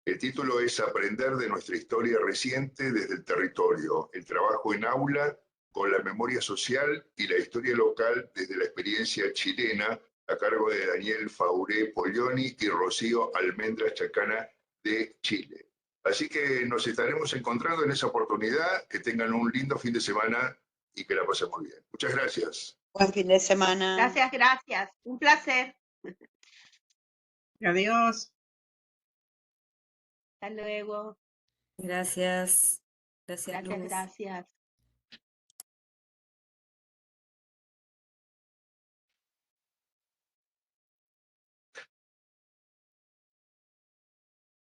El título es Aprender de nuestra historia reciente desde el territorio, el trabajo en aula con la memoria social y la historia local desde la experiencia chilena, a cargo de Daniel Fauré Poglioni y Rocío Almendras Chacana de Chile. Así que nos estaremos encontrando en esa oportunidad. Que tengan un lindo fin de semana y que la pasen muy bien. Muchas gracias. Buen fin de semana. Gracias, gracias. Un placer. Adiós. Hasta luego. Gracias. Gracias, Gracias, Luz. gracias.